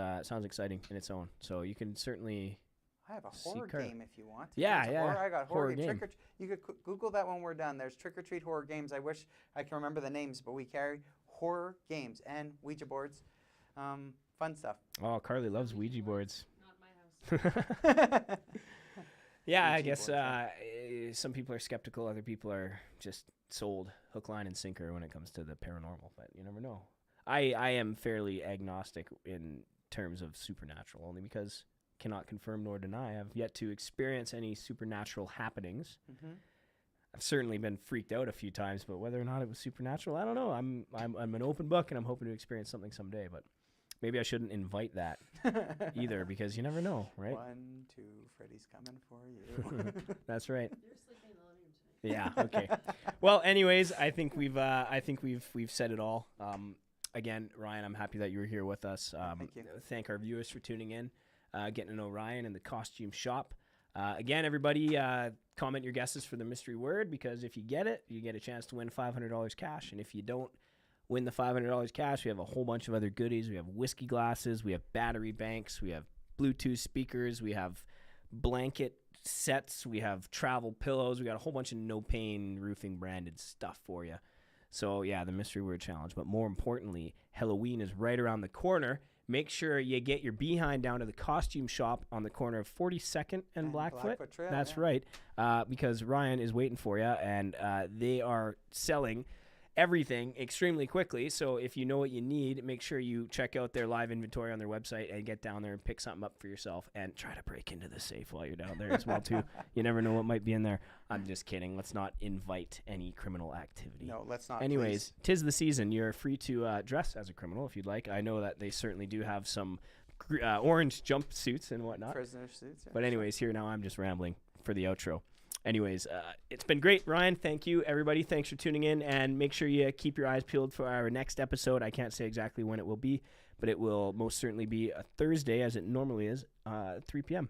exciting in its own. So you can certainly. I have a See horror Carly. game if you want. Yeah, There's yeah. Horror, I got horror Horror game. game. You could Google that when we're done. There's Trick or Treat horror games. I wish I can remember the names, but we carry horror games and Ouija boards. Fun stuff. Oh, Carly loves Ouija boards. Not my house. Yeah, I Ouija guess boards, some people are skeptical. Other people are just sold hook, line, and sinker when it comes to the paranormal. But you never know. I am fairly agnostic in terms of supernatural, only because cannot confirm nor deny. I've yet to experience any supernatural happenings. Mm-hmm. I've certainly been freaked out a few times, but whether or not it was supernatural, I don't know. I'm an open book, and I'm hoping to experience something someday. But maybe I shouldn't invite that either, because you never know, right? 1, 2, Freddy's coming for you. That's right. You're sleeping in the living room tonight. Yeah. Okay. Well, anyways, I think we've said it all. Again, Ryan, I'm happy that you were here with us. Thank you. Thank our viewers for tuning in, getting to know Ryan and the Costume Shop. Again, everybody, comment your guesses for the mystery word, because if you get it, you get a chance to win $500 cash. And if you don't win the $500 cash, we have a whole bunch of other goodies. We have whiskey glasses, we have battery banks, we have Bluetooth speakers, we have blanket sets, we have travel pillows, we got a whole bunch of No Payne Roofing branded stuff for you. So yeah, the mystery word challenge. But more importantly, Halloween is right around the corner. Make sure you get your behind down to the Costume Shop on the corner of 42nd and Blackfoot. Trail, That's yeah. right, because Ryan is waiting for you, and they are selling everything extremely quickly. So if you know what you need, make sure you check out their live inventory on their website and get down there and pick something up for yourself, and try to break into the safe while you're down there as well too. You never know what might be in there. I'm just kidding. Let's not invite any criminal activity. No, let's not. Anyways, 'tis the season. You're free to dress as a criminal if you'd like. I know that they certainly do have some orange jumpsuits and please. whatnot. Prisoner suits. Yeah. But anyways, here now I'm just rambling for the outro. anyways, it's been great, Ryan. Thank you, everybody. Thanks for tuning in, and make sure you keep your eyes peeled for our next episode. I can't say exactly when it will be, but it will most certainly be a Thursday, as it normally is, 3 p.m.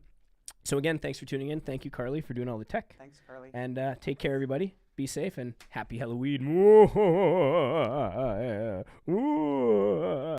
So again, thanks for tuning in. Thank you, Carly, for doing all the tech. Thanks, Carly. And take care, everybody. Be safe, and happy Halloween.